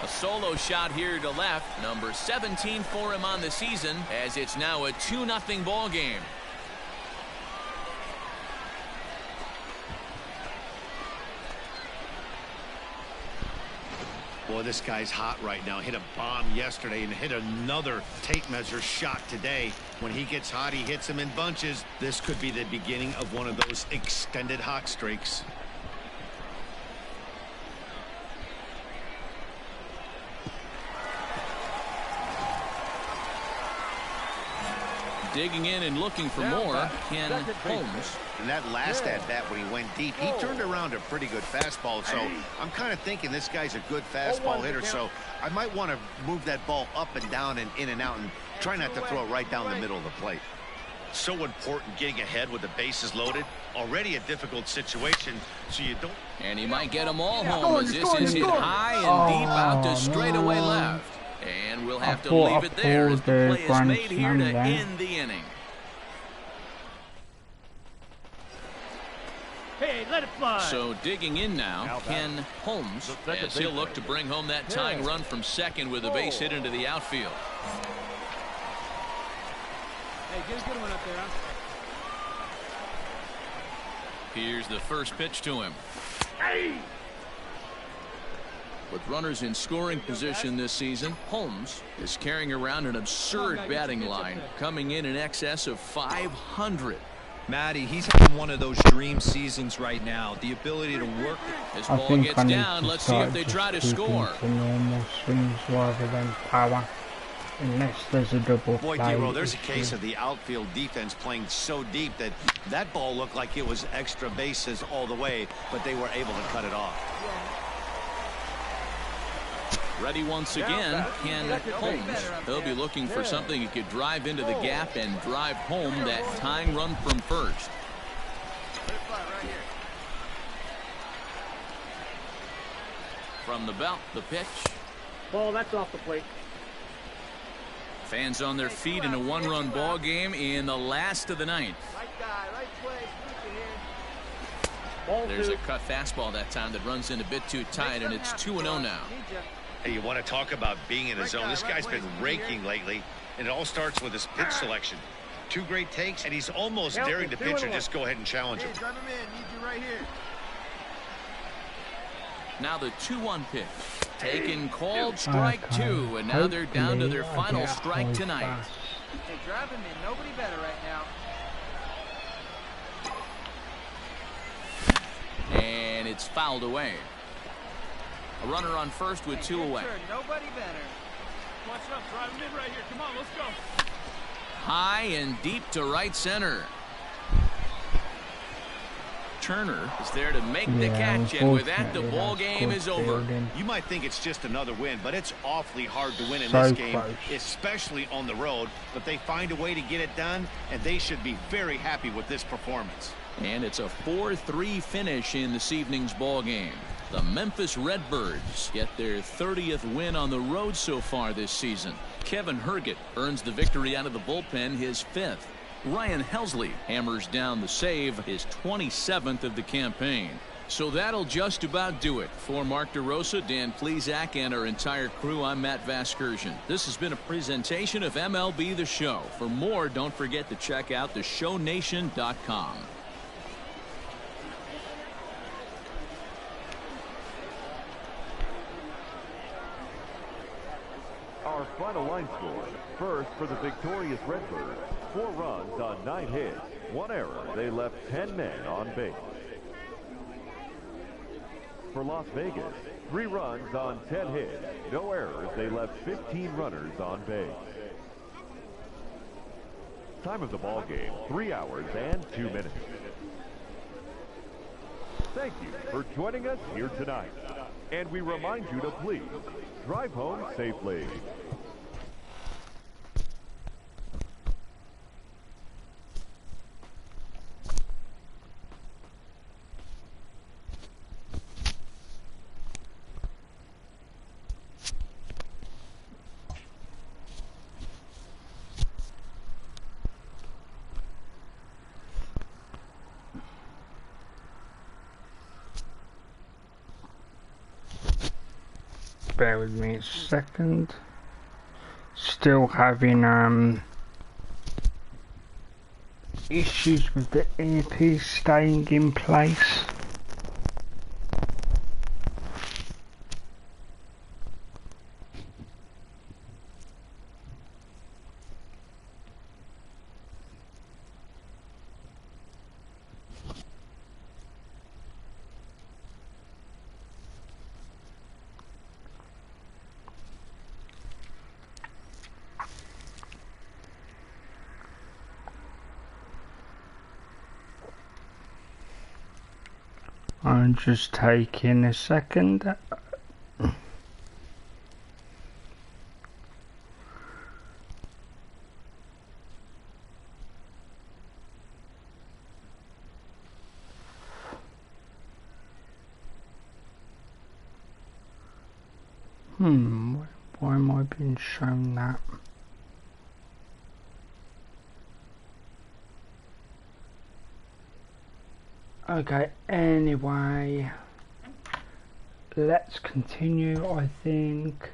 A solo shot here to left. Number 17 for him on the season, as it's now a 2-0 ball game. Boy, this guy's hot right now. Hit a bomb yesterday and hit another tape measure shot today. When he gets hot, he hits them in bunches. This could be the beginning of one of those extended hot streaks. Digging in and looking for more, Ken Holmes. And that last at-bat when he went deep, he turned around a pretty good fastball. So I'm kind of thinking this guy's a good fastball hitter. So I might want to move that ball up and down and in and out and try not to throw it right down the middle of the plate. So important getting ahead with the bases loaded. Already a difficult situation, so you don't. And he might get them all home as this is hit high and deep out to straightaway left. And we'll have to leave it there as the play is made here to end the inning. Hey, let it fly. So digging in now, Ken Holmes, as he'll look to bring home that tying run from second with a base hit into the outfield. Hey, get a good one up there, huh? Here's the first pitch to him. With runners in scoring position this season, Holmes is carrying around an absurd batting line, coming in excess of 500. Matty, he's having one of those dream seasons right now. The ability to work. His ball gets down. Let's see if they try to score. Normal swings rather than power, unless there's a double play. Boy, Dero, there's a case of the outfield defense playing so deep that that ball looked like it was extra bases all the way, but they were able to cut it off. Ready once again, Ken Holmes. He'll be looking for something he could drive into the gap and drive home that tying run from first. From the belt, the pitch. Ball, that's off the plate. Fans on their feet in a one-run ball game in the last of the ninth. Right guy, right place. Ball There's a cut fastball that time that runs in a bit too tight, and it's 2-0 now. Hey, you want to talk about being in the zone? This guy's been raking lately, and it all starts with his pitch selection. 2 great takes, and he's almost daring the pitcher just go ahead and challenge him. Drive him in. Need you right here. Now the 2-1 pitch. Taken, called, strike 2, and now they're down to their final strike tonight. Hey, drive him in. Nobody better right now. And it's fouled away. A runner on first with 2 away. Nobody better. Watch up, drive him in right here. Come on, let's go. High and deep to right center. Turner is there to make the catch, and with that, the ball game is over. You might think it's just another win, but it's awfully hard to win in this game, especially on the road. But they find a way to get it done, and they should be very happy with this performance. And it's a 4-3 finish in this evening's ball game. The Memphis Redbirds get their 30th win on the road so far this season. Kevin Herget earns the victory out of the bullpen, his 5th. Ryan Helsley hammers down the save, his 27th of the campaign. So that'll just about do it. For Mark DeRosa, Dan Plesac, and our entire crew, I'm Matt Vasgersian. This has been a presentation of MLB The Show. For more, don't forget to check out theshownation.com. Our final line score. First for the victorious Redbirds. 4 runs on 9 hits. 1 error. They left 10 men on base. For Las Vegas, 3 runs on 10 hits. No errors. They left 15 runners on base. Time of the ball game, 3 hours and 2 minutes. Thank you for joining us here tonight. And we remind you to please drive home safely. Bear with me a second. Still having issues with the earpiece staying in place. I'm just taking a second. Why am I being shown that? Okay, anyway, let's continue. I think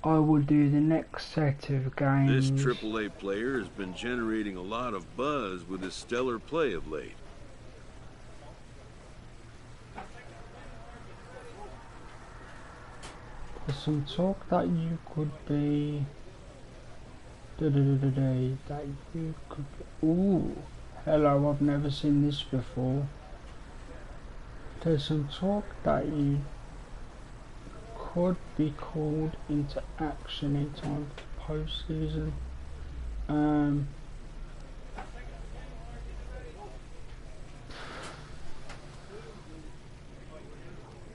I will do the next set of games. This AAA player has been generating a lot of buzz with his stellar play of late. There's some talk that you could be... that you could be... Ooh! Hello, I've never seen this before. There's some talk that you could be called into action in time for the postseason.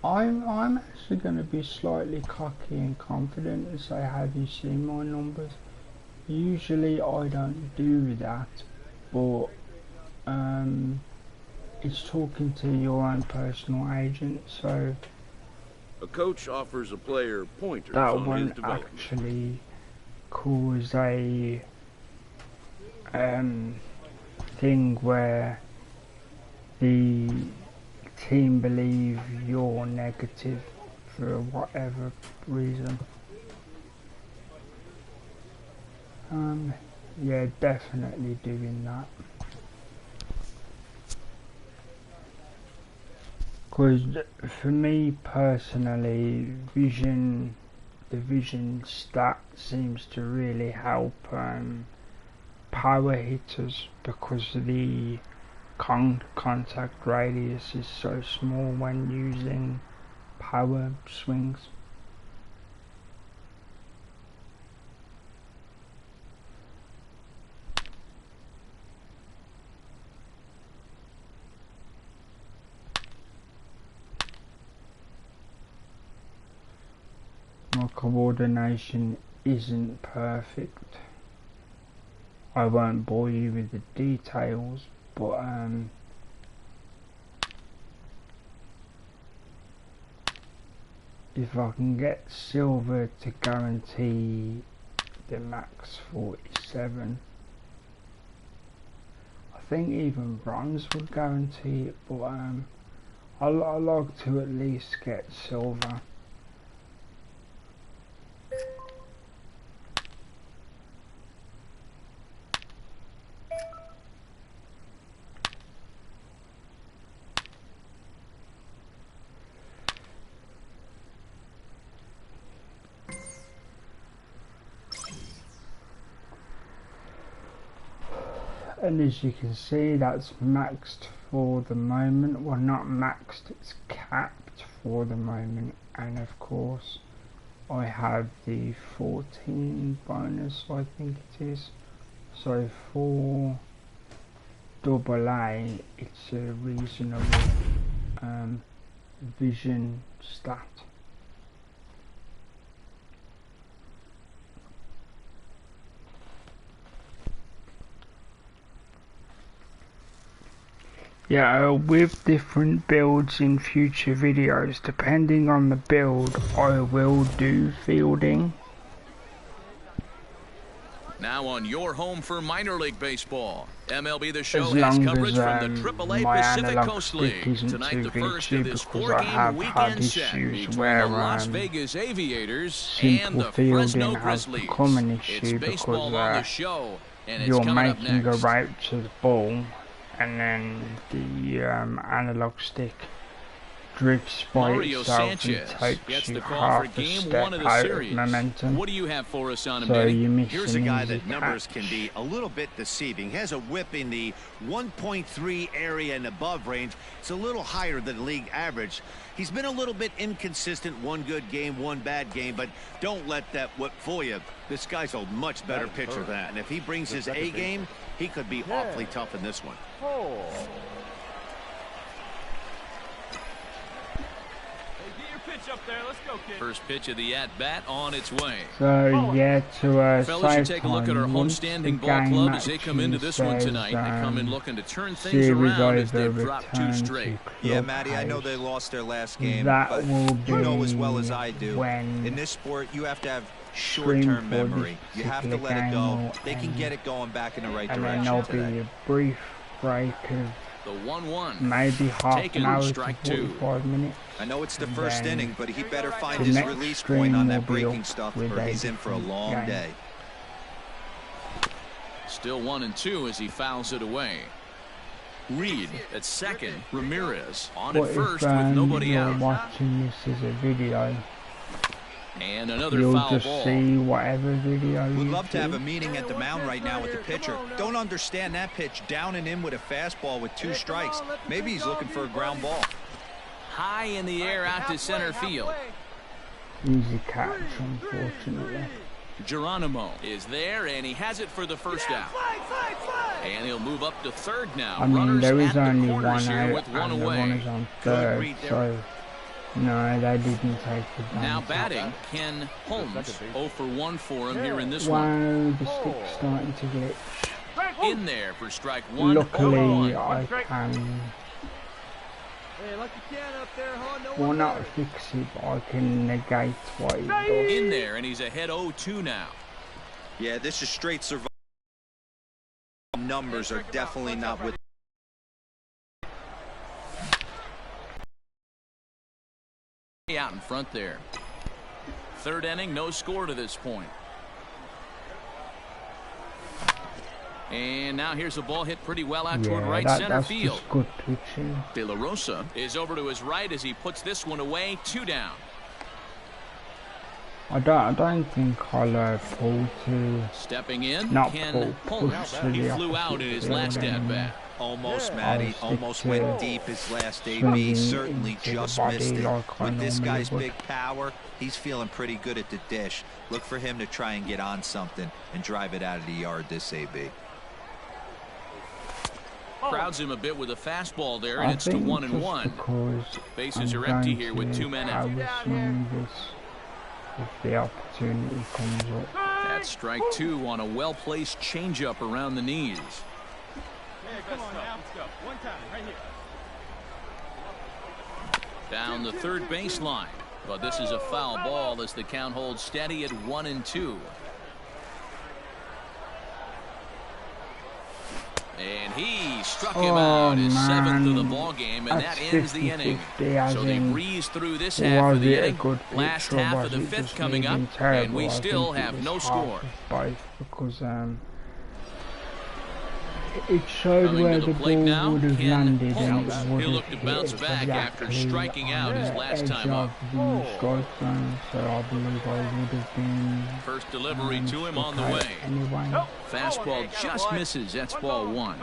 I'm actually going to be slightly cocky and confident and say, have you seen my numbers? Usually I don't do that, but it's talking to your own personal agent, so A coach offers a player pointers that on his won't development. actually cause a thing where the team believe you're negative for whatever reason. Yeah, definitely doing that. Because for me personally, the vision stat seems to really help power hitters, because the contact radius is so small when using power swings. My coordination isn't perfect. I won't bore you with the details, but if I can get silver to guarantee the max 47, I think even bronze would guarantee it, but I'd like to at least get silver. And as you can see, that's maxed for the moment. Well, not maxed, it's capped for the moment. And of course, I have the 14 bonus, I think it is. So for AA, it's a reasonable vision stat. Yeah, with different builds in future videos, depending on the build, I will do fielding. Now on your home for minor league baseball, MLB The Show has coverage from the AAA Pacific Coast League. Tonight, the first of this 4-game weekend set between the Las Vegas Aviators and the Fresno Grizzlies. It's baseball on the show, and it's coming up next. You're making a route to the ball, and then the analog stick drifts by itself and takes you half a step out of momentum. What do you have for us on him, so you miss Here's a guy that catch. numbers can be a little bit deceiving. He has a whip in the 1.3 area and above range. It's a little higher than league average. He's been a little bit inconsistent. One good game, one bad game, but don't let that whip fool you. This guy's a much better pitcher than that, and if he brings his A game, he could be awfully tough in this one. Up there. Let's go, kid. First pitch of the at-bat on its way. So yeah, to Fellas, you save take a look at our time, home-standing once ball the club game as they come into this one actually tonight. They come in looking to turn things series around as over, they've dropped 2 straight. Yeah, Matty, I know they lost their last game, That but will you know be as well as I do, when in this sport, you have to have short-term memory. You have to let it go. They can get it going back in the right and direction then there'll today. be a brief break of The 1-1. maybe half Taken, an hour to strike 2. 45 minutes. I know it's the And first then inning, but he better find the his next release stream point on will that be breaking up stuff, with or a he's in for a different long game. day. Still 1-2 as he fouls it away. Reed at second. Ramirez on But at first if with nobody you're out. watching this as a video, And another you'll foul just ball. see whatever video We'd you love to have a see. meeting at the mound right now with the pitcher. Don't understand that pitch down and in with a fastball with 2 strikes. Maybe he's looking for a ground ball. High in the air out to center field. Easy catch, unfortunately. Geronimo is there, and he has it for the first out. And he'll move up to third now. I mean, Runners there at is the only corners one here out with one and the away. runners on third, so no, they didn't take advantage. Now batting, Ken Holmes. 0 for 1 for him here in this Wow, one. the stick's starting to glitch. In there for strike 1. Luckily, 0-1. I can Hey, like you can up there, huh? No Well, one not better. fix it, but I can negate what he does. In there, and he's ahead 0-2 now. Yeah, this is straight survival. Numbers are definitely not with. Out in front there. Third inning, no score to this point. And now here's a ball hit pretty well out toward right center field. Just good pitching. De La Rosa is over to his right as he puts this one away. 2 down. I don't think I'll pull to. Stepping in, not Ken pull. He flew out in his last at bat. Almost, Matty. Almost went deep his last AB. Certainly just missed it. With this guy's big power, he's feeling pretty good at the dish. Look for him to try and get on something and drive it out of the yard this AB. Crowds him a bit with a fastball there, and it's to 1-1. Bases are empty here with 2 men out. If the opportunity comes up. That's strike 2 on a well-placed changeup around the knees. Come on now. Let's go. One time, right here. Down the third baseline, but this is a foul ball as the count holds steady at 1-2. And he struck him out, his 7th of the ball game, and that ends the inning. So they breeze through this half of the inning. Last half of the 5th coming up, and we still have no score. Because it showed where the ball would have landed, and it would He'll look to bounce back after striking out his last time up. So I believe I would have been. First delivery to him on the way. Anyway. Fastball just misses. That's ball 1.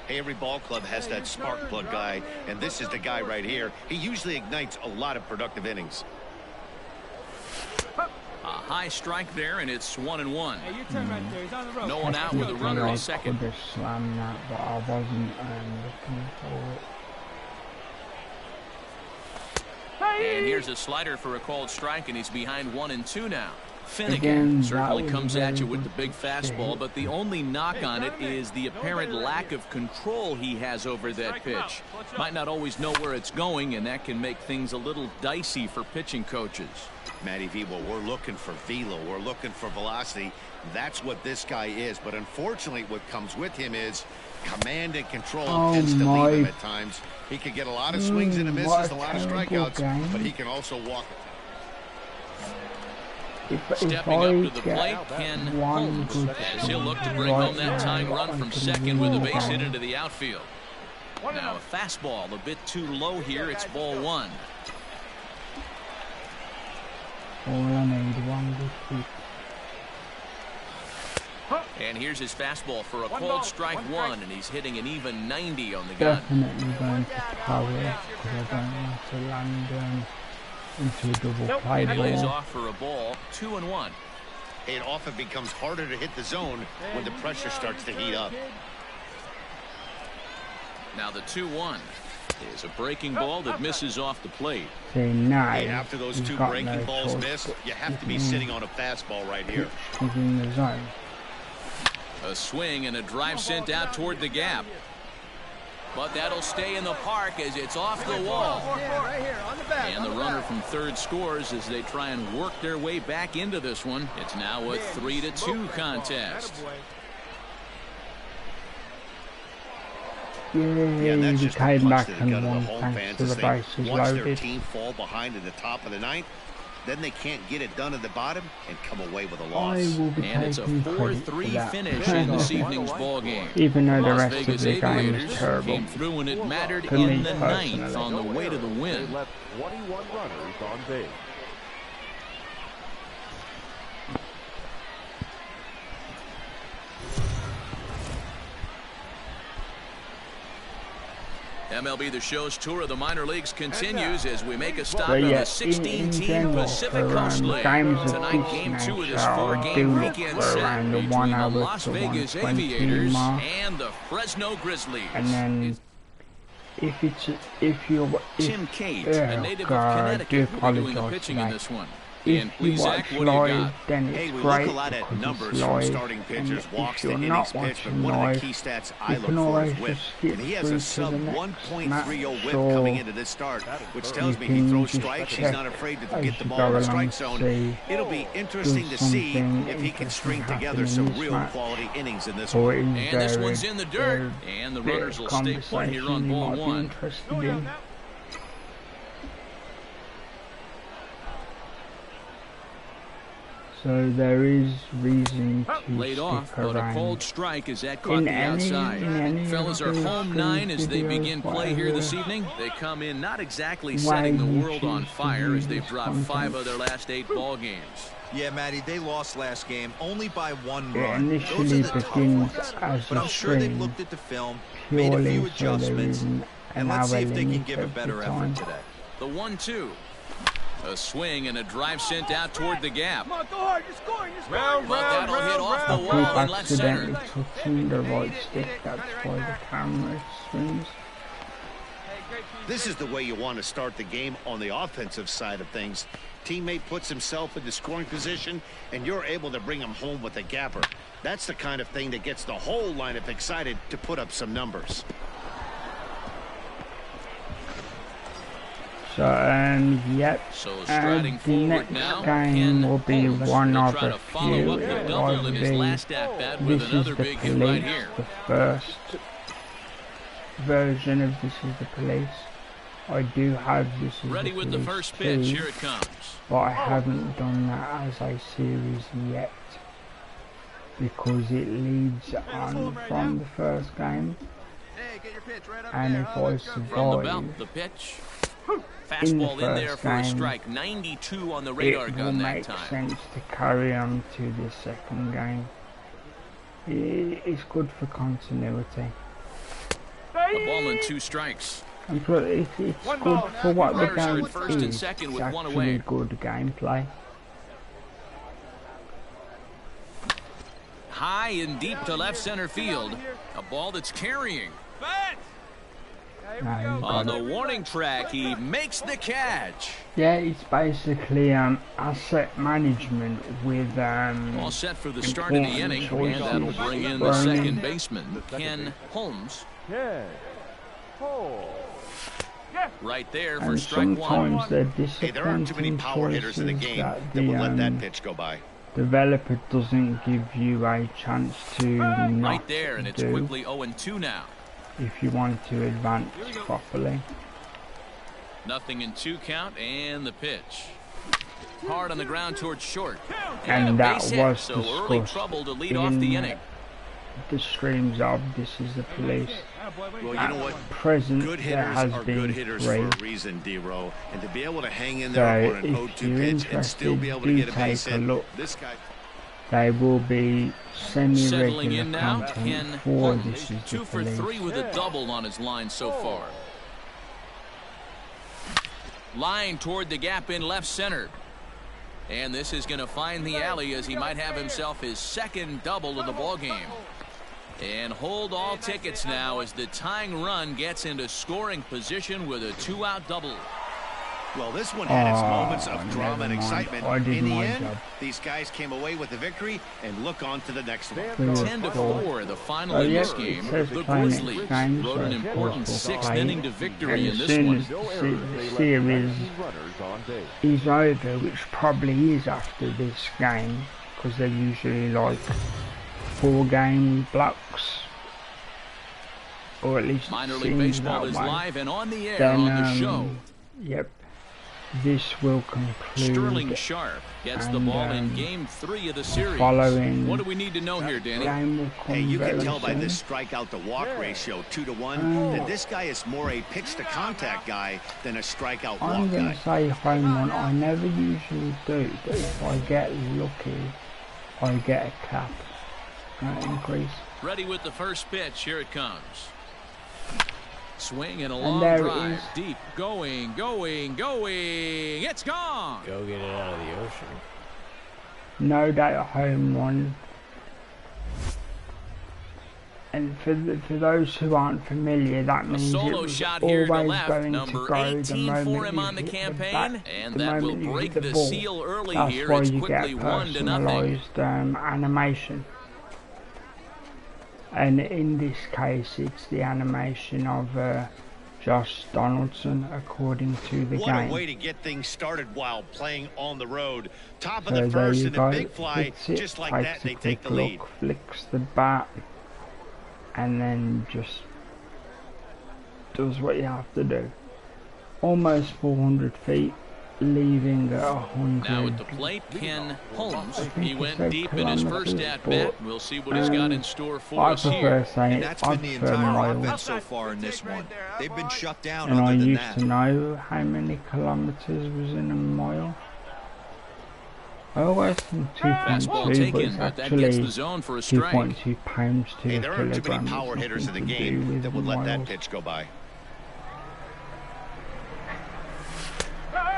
Hey, every ball club has that spark plug guy, and this is the guy right here. He usually ignites a lot of productive innings. A high strike there, and it's 1-1. Hey, your turn right there. He's on the road. No one out with a runner at second. I could have slammed that, but I wasn't looking for it. And here's a slider for a called strike, and he's behind 1-2 now. Finnegan certainly comes at you with the big fastball, but the only knock on it is the apparent lack of control he has over that pitch. Might not always know where it's going, and that can make things a little dicey for pitching coaches. Matty V, well, we're looking for velo. We're looking for velocity. That's what this guy is. But unfortunately, what comes with him is command and control tends to leave him at times. He can get a lot of swings and misses, a lot of strikeouts, but he can also walk it. Stepping up to the plate, Ken Holmes, as he'll look to bring home that tying run from second with a base hit into the outfield. Now a fastball a bit too low here. It's ball 1. All I need, one good pitch. And here's his fastball for a called strike 1, and he's hitting an even 90 on the gun. Definitely going to power because I don't want to land into a double play ball. Lays off for a ball. 2-1. It often becomes harder to hit the zone when the pressure starts to heat up. Now the 2-1 is a breaking ball that misses off the plate. Hey, after those 2 breaking balls miss, you have to be sitting on a fastball right here. In the zone. A swing and a drive sent out toward the gap. But that'll stay in the park as it's off the wall. And the runner from third scores as they try and work their way back into this one. It's now a 3-2 contest. Yeah, that's just a punch to the gut of the home fans as they watch their loaded. team fall behind in the top of the 9th. Then they can't get it done at the bottom and come away with a loss. And it's a 4-3 finish in this evening's ball game. Even though the Las rest Vegas of the game Aviators is terrible. came through when it mattered For in me the 9th on the way to the win. They left 21 runners on base. MLB The Show's tour of the minor leagues continues as we make a stop on the 16-team Pacific Coast League. Tonight, Game 2 of this 4-game weekend set between the Las Vegas Aviators and the Fresno Grizzlies. And then, if you're Tim Cate, a native of Connecticut, will be doing the pitching in this one. And if you watch live, then it's we great look a lot at because numbers it's from live. starting pitchers, And walks if to you're innings not pitched, but watching one of live, the key stats I you look can for always is whip. just skip And he has through a to sub the next 1.30 whip match, coming into this start, which tells me he can throws just strikes. He's check not afraid to as get the you ball go in the along strike to zone. see It'll be interesting to see if he can string together some real quality innings in this one. And this one's in the dirt, and the runners will stay put here on ball one. So there is reason to laid off, but a cold strike as that caught in the any outside. Fellas are home 9 as they begin play here this evening. They come in not exactly setting the world on fire as they've dropped 5 of their last 8 ball games. Yeah, Matty, they lost last game only by 1 It run. initially Those are the tough begins ones. as But a I'm sure they've stream, looked at the film, made a few purely so there adjustments, isn't and an let's see hour if they can limit give a better every time. effort today. The 1-2. A swing and a drive sent out toward the gap. Come on, go hard, you're scoring, you're scoring. But that'll hit off the I keep wall in left accidentally center. touching the right stick, that's why the camera swings. This is the way you want to start the game on the offensive side of things. Teammate puts himself in the scoring position, and you're able to bring him home with a gapper. That's the kind of thing that gets the whole lineup excited to put up some numbers. So, yep, So and striding the forward next now, game will be Holmes one will of try a to follow few. up the It double will in his be, last at-bat with this is another the big hit right police, here. the first version of This is the Police. I do have This is Ready the with the Police first pitch, 2, here it comes. but I haven't done that as a series yet because it leads on from the first game, and if I From the survive belt, the pitch. in the Fastball in there first for a game, strike. 92 on the radar it will gun that make time. sense to carry on to the second game. It's good for continuity. The ball and 2 strikes. And plus, it's good for what the Runners are game at first and is. second It's with one away. actually good gameplay. High and deep to left center field. A ball that's carrying. No, On the warning track, he makes the catch. yeah, it's basically asset management with All set for the start of the inning, and that'll bring in the second baseman, Ken Holmes. Right there for and strike sometimes one. they're Hey, there aren't too many disappointing power hitters in the choices game that that will let that the pitch go by. developer doesn't give you a chance to not Right there, and it's do quickly 0-2 now. if you want to advance properly. Nothing in 2 count, and the pitch. Hard on the ground towards short. And a that base hit, was so early discussed trouble to lead off the inning. the streams of This is the Police. Well, you know what? Present, Good there hitters has are been good hitters 3. for a reason, D-Row. And to be able to hang in So there on an if 0-2 you're pitch and still be able to interested, get a base do take a hit, look. this guy... They will be Settling semi-regular in now, Ken content for Holmes. This is the 2 for Police. 3 with a double on his line so far. Line toward the gap in left center. And this is going to find the alley as he might have himself his second double of the ballgame. And hold all tickets now as the tying run gets into scoring position with a 2-out double. Well, this one had its moments of drama and never mind. excitement. I did In the my end, job. these guys came away with the victory and look on to the next one. 10-4, the final in this game. says The play next Grizzlies game, wrote so an of course important we'll 6th play inning it. to victory And in as this soon one. as the series is over, which probably is after this game, because they're usually like 4-game blocks, or at least Minor it League seems Baseball that is way. live and on the air Then, on the show. Yep, this will conclude. Sterling Sharp gets the and, ball in Game 3 of the series. following What do we need to know here, Danny? game will come Hey, you can very tell by soon. this strikeout to walk ratio 2-to-1 that this guy is more a pitch to contact guy than a strikeout I'm walk going guy. to say home run. I never usually do, but if I get lucky, I get a cap increase. Ready with the first pitch. Here it comes. Swing and a And long there it drive. is. Deep. Going. It's gone. Go get it out of the ocean. No doubt home run. And for those who aren't familiar, that means it was always going to go the moment you hit the bat, the moment you hit the ball. That's why you get personalised animation. And in this case, it's the animation of Josh Donaldson, according to the game. What a way to get things started while playing on the road. Top of the first and the big fly, just like that, they take the lead. Flicks the bat, and then just does what you have to do. Almost 400 feet, leaving at 100. Now at the plate, Ken Holmes. He went deep in his first at-bat. We'll see what he's got in store for us here. And that's been the entire offense so far in this one. They've been shut down and other than that. I used to know how many kilometers was in a mile. I always think 2.2, but it's actually 2.2 pounds to a there aren't too many kilogram. power hitters in the game that would let that pitch go by.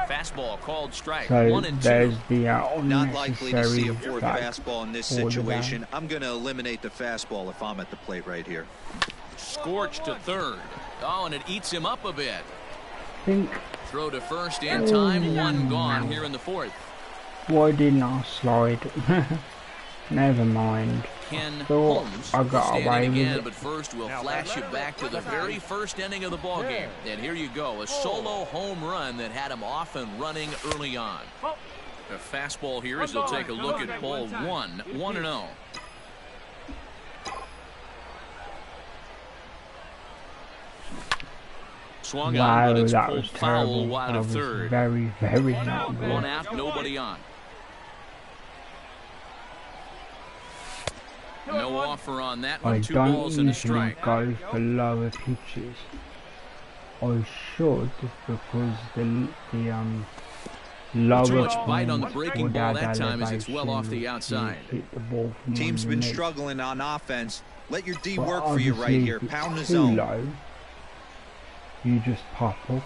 Fastball called strike. So 1 and 2. there's the Not likely to see a fourth back fastball in this situation. I'm going to eliminate the fastball if I'm at the plate right here. Scorched to third. Oh, and it eats him up a bit. Think, throw to first in time. 1 gone here in the 4th. Why didn't I slide? Never mind. Ken Thought Holmes I got away with again, it. but first we'll flash you back to the very first inning of the ballgame. And here you go, a solo home run that had him off and running early on. A fastball here as they'll take a look at ball 1, 1-0. Swung on, but it's that pulled was foul terrible. wide That of was third. very, very not good. 1 out, nobody on. No offer on that one. I 2 don't balls and a usually strike. go for lower pitches. I should, because the lower Too much bite on the point breaking or ball that time as it's well off the elevation outside. hit the ball from Team's been underneath. struggling on offense. Let your D But work for you right obviously, here. if it's Pound the too zone. low, you just pop up.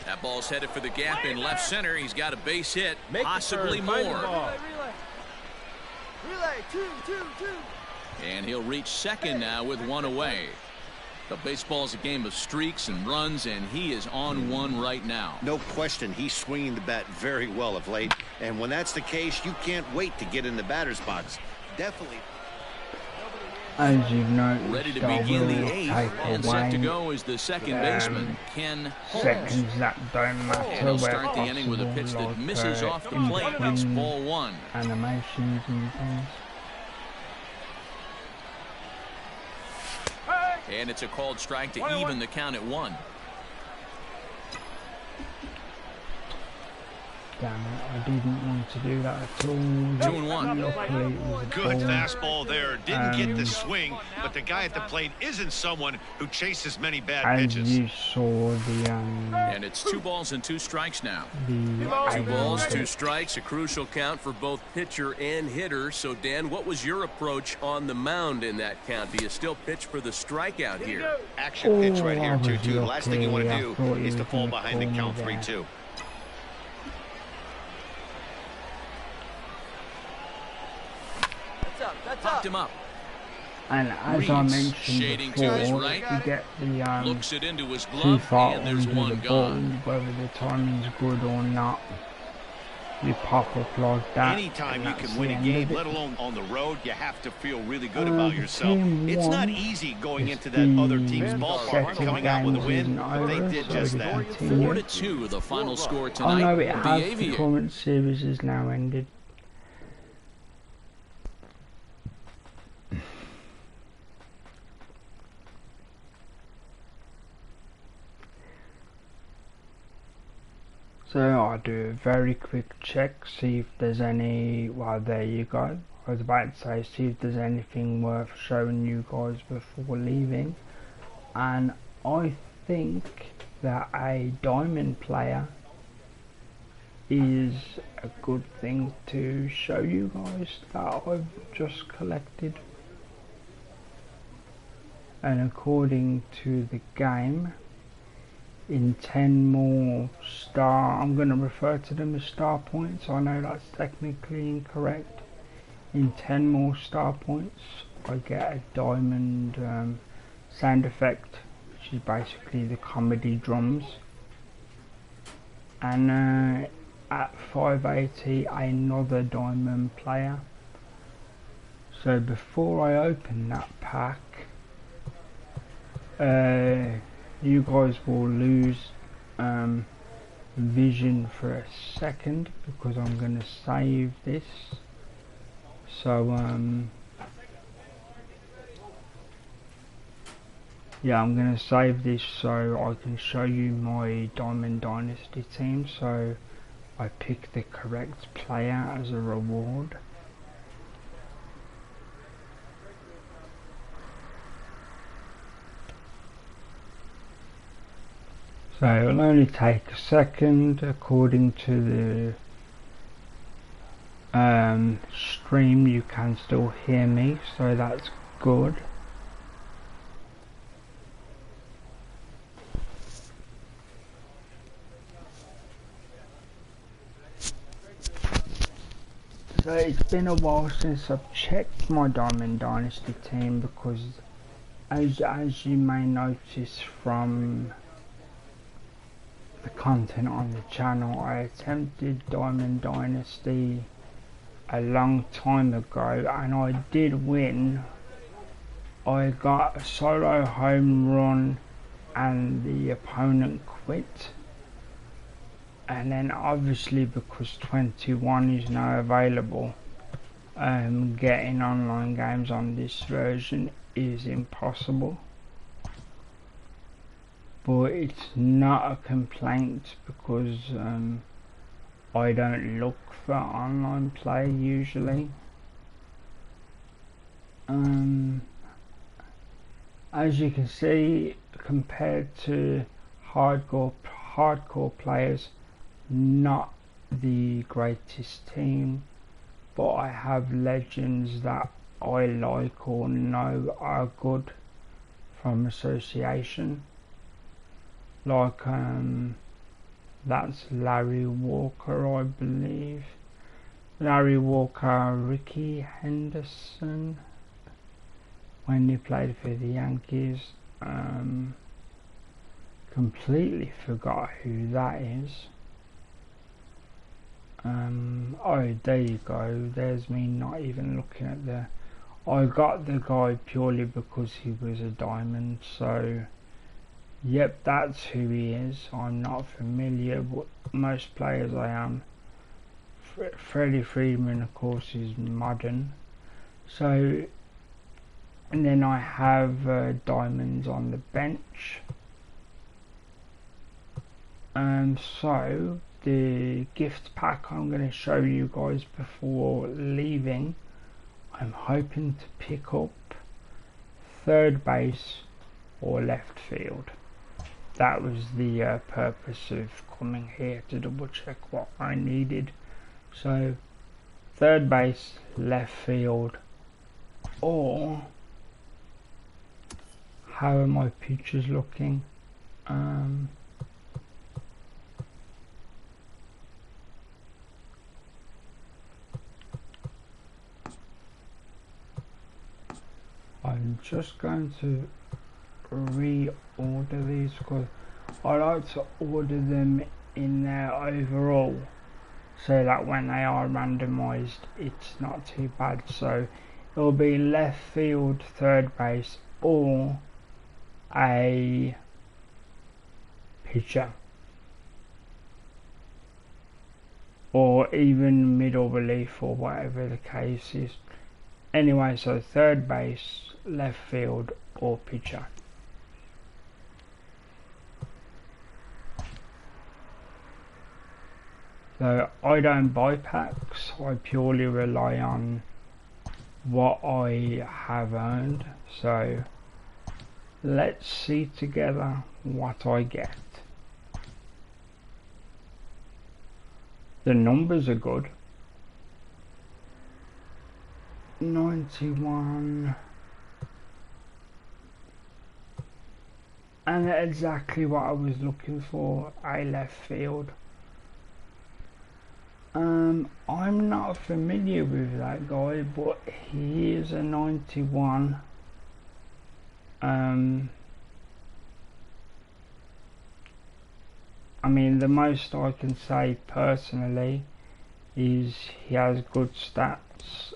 That ball's headed for the gap in left center. He's got a base hit, possibly more. Relay, 2. And he'll reach second now with 1 away. The baseball's a game of streaks and runs, and he is on 1 right now. No question, he's swinging the bat very well of late. And when that's the case, you can't wait to get in the batter's box. Definitely. As you've noticed, Ready to I begin will the 8th, take and set to away go is the second baseman, Ken Holmes. seconds that don't matter. And he'll where start the inning with a pitch possible, that misses like, off the in plate. It's between ball 1. animations and things. And it's a called strike to even the count at 1. Damn it, I didn't want to do that at all. 2-1. Luckily, it was a Good ball. fastball there. Didn't get the swing, but the guy at the plate isn't someone who chases many bad As pitches. you saw the And it's 2 balls and 2 strikes now. 2 balls, 2 strikes, a crucial count for both pitcher and hitter. So, Dan, what was your approach on the mound in that count? Do you still pitch for the strikeout here? Action pitch right here, I was 2-2. Last thing you want to lucky. do I thought is he to was fall gonna behind the call me count there. 3-2. Popped him up. And as I mentioned before, right. you get the Looks it into his too glove, far and there's onto 1 the ball, gone. whether the timing's good or not. You pop up like that. Anytime you and can that's win the a end game, of it. let alone on the road, you have to feel really good about yourself. Team It's not won. easy going It's into that other the team's ballpark and second coming out with a game win, isn't but they over, did so just we that. continue. 4-2, the final score I tonight. know it The has, the Aviators. current series is now ended. So I'll do a very quick check, see if there's any, well there you go, I was about to say see if there's anything worth showing you guys before leaving, and I think that a diamond player is a good thing to show you guys that I've just collected. And according to the game, in 10 more star, I'm going to refer to them as star points, I know that's technically incorrect. In 10 more star points, I get a diamond sound effect, which is basically the comedy drums, and at 580 another diamond player. So before I open that pack, you guys will lose vision for a second because I'm going to save this. So yeah, I'm going to save this so I can show you my Diamond Dynasty team. So I picked the correct player as a reward. So it'll only take a second according to the stream. You can still hear me, so that's good. So it's been a while since I've checked my Diamond Dynasty team because as you may notice from the content on the channel, I attempted Diamond Dynasty a long time ago and I did win. I got a solo home run and the opponent quit, and then obviously because 21 is now available, getting online games on this version is impossible. But it's not a complaint because I don't look for online play usually. As you can see, compared to hardcore players, not the greatest team, but I have legends that I like or know are good from association. Like that's Larry Walker, I believe. Larry Walker, Ricky Henderson, when he played for the Yankees. Completely forgot who that is. Oh, there you go. There's me not even looking at the... I got the guy purely because he was a diamond, so... Yep, that's who he is. I'm not familiar with most players I am. Freddie Freeman, of course, is modern. So, and then I have diamonds on the bench. So, the gift pack I'm going to show you guys before leaving, I'm hoping to pick up third base or left field. That was the purpose of coming here, to double check what I needed. So third base, left field, or how are my pictures looking? I'm just going to reorder these because I like to order them in their overall so that when they are randomized it's not too bad. So it'll be left field, third base, or a pitcher, or even middle relief, or whatever the case is. Anyway, so third base, left field, or pitcher. So I don't buy packs, I purely rely on what I have earned. So let's see together what I get. The numbers are good. 91, and exactly what I was looking for, a left field. I'm not familiar with that guy, but he is a 91. I mean, the most I can say personally is he has good stats.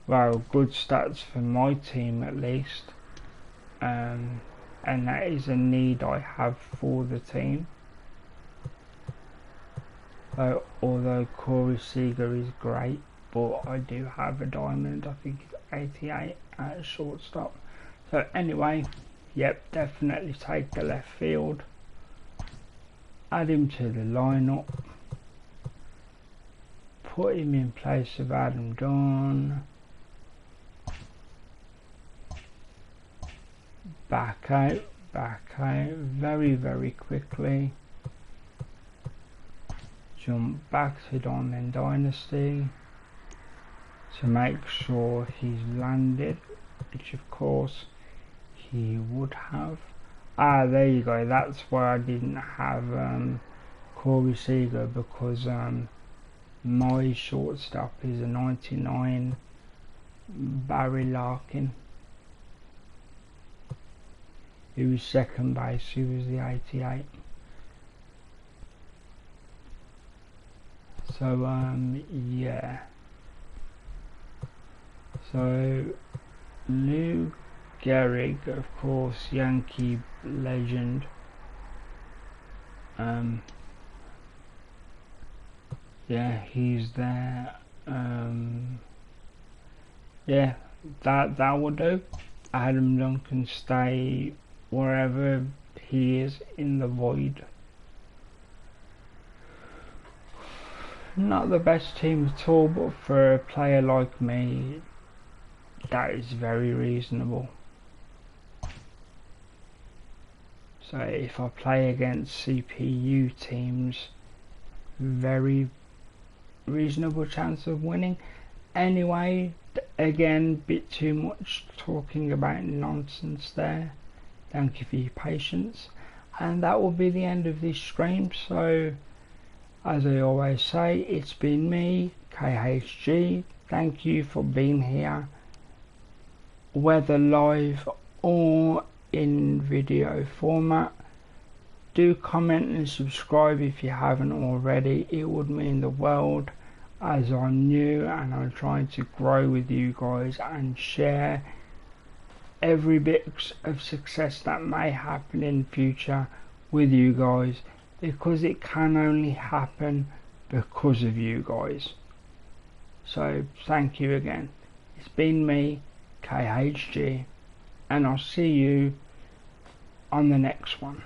Well, good stats for my team at least. And that is a need I have for the team. Although Corey Seager is great, but I do have a diamond. I think it's 88 at shortstop. So anyway, yep, definitely take the left field. Add him to the lineup. Put him in place of Adam Dunn. Back out very, very quickly. Jump back to Diamond Dynasty to make sure he's landed, which of course he would have. There you go, that's why I didn't have Corey Seager, because my shortstop is a 99 Barry Larkin. He was second base, he was the 88. So yeah. So Lou Gehrig, of course, Yankee legend. Yeah, he's there. Yeah, that will do. Adam Dunn can stay wherever he is in the void. Not the best team at all, but for a player like me, that is very reasonable. So if I play against CPU teams, very reasonable chance of winning. Anyway, again, bit too much talking about nonsense there. Thank you for your patience, and that will be the end of this stream. So as I always say, it's been me, KHG. Thank you for being here, whether live or in video format. Do comment and subscribe if you haven't already. It would mean the world, as I'm new and I'm trying to grow with you guys and share every bit of success that may happen in future with you guys, because it can only happen because of you guys. So thank you again. It's been me, KHG, and I'll see you on the next one.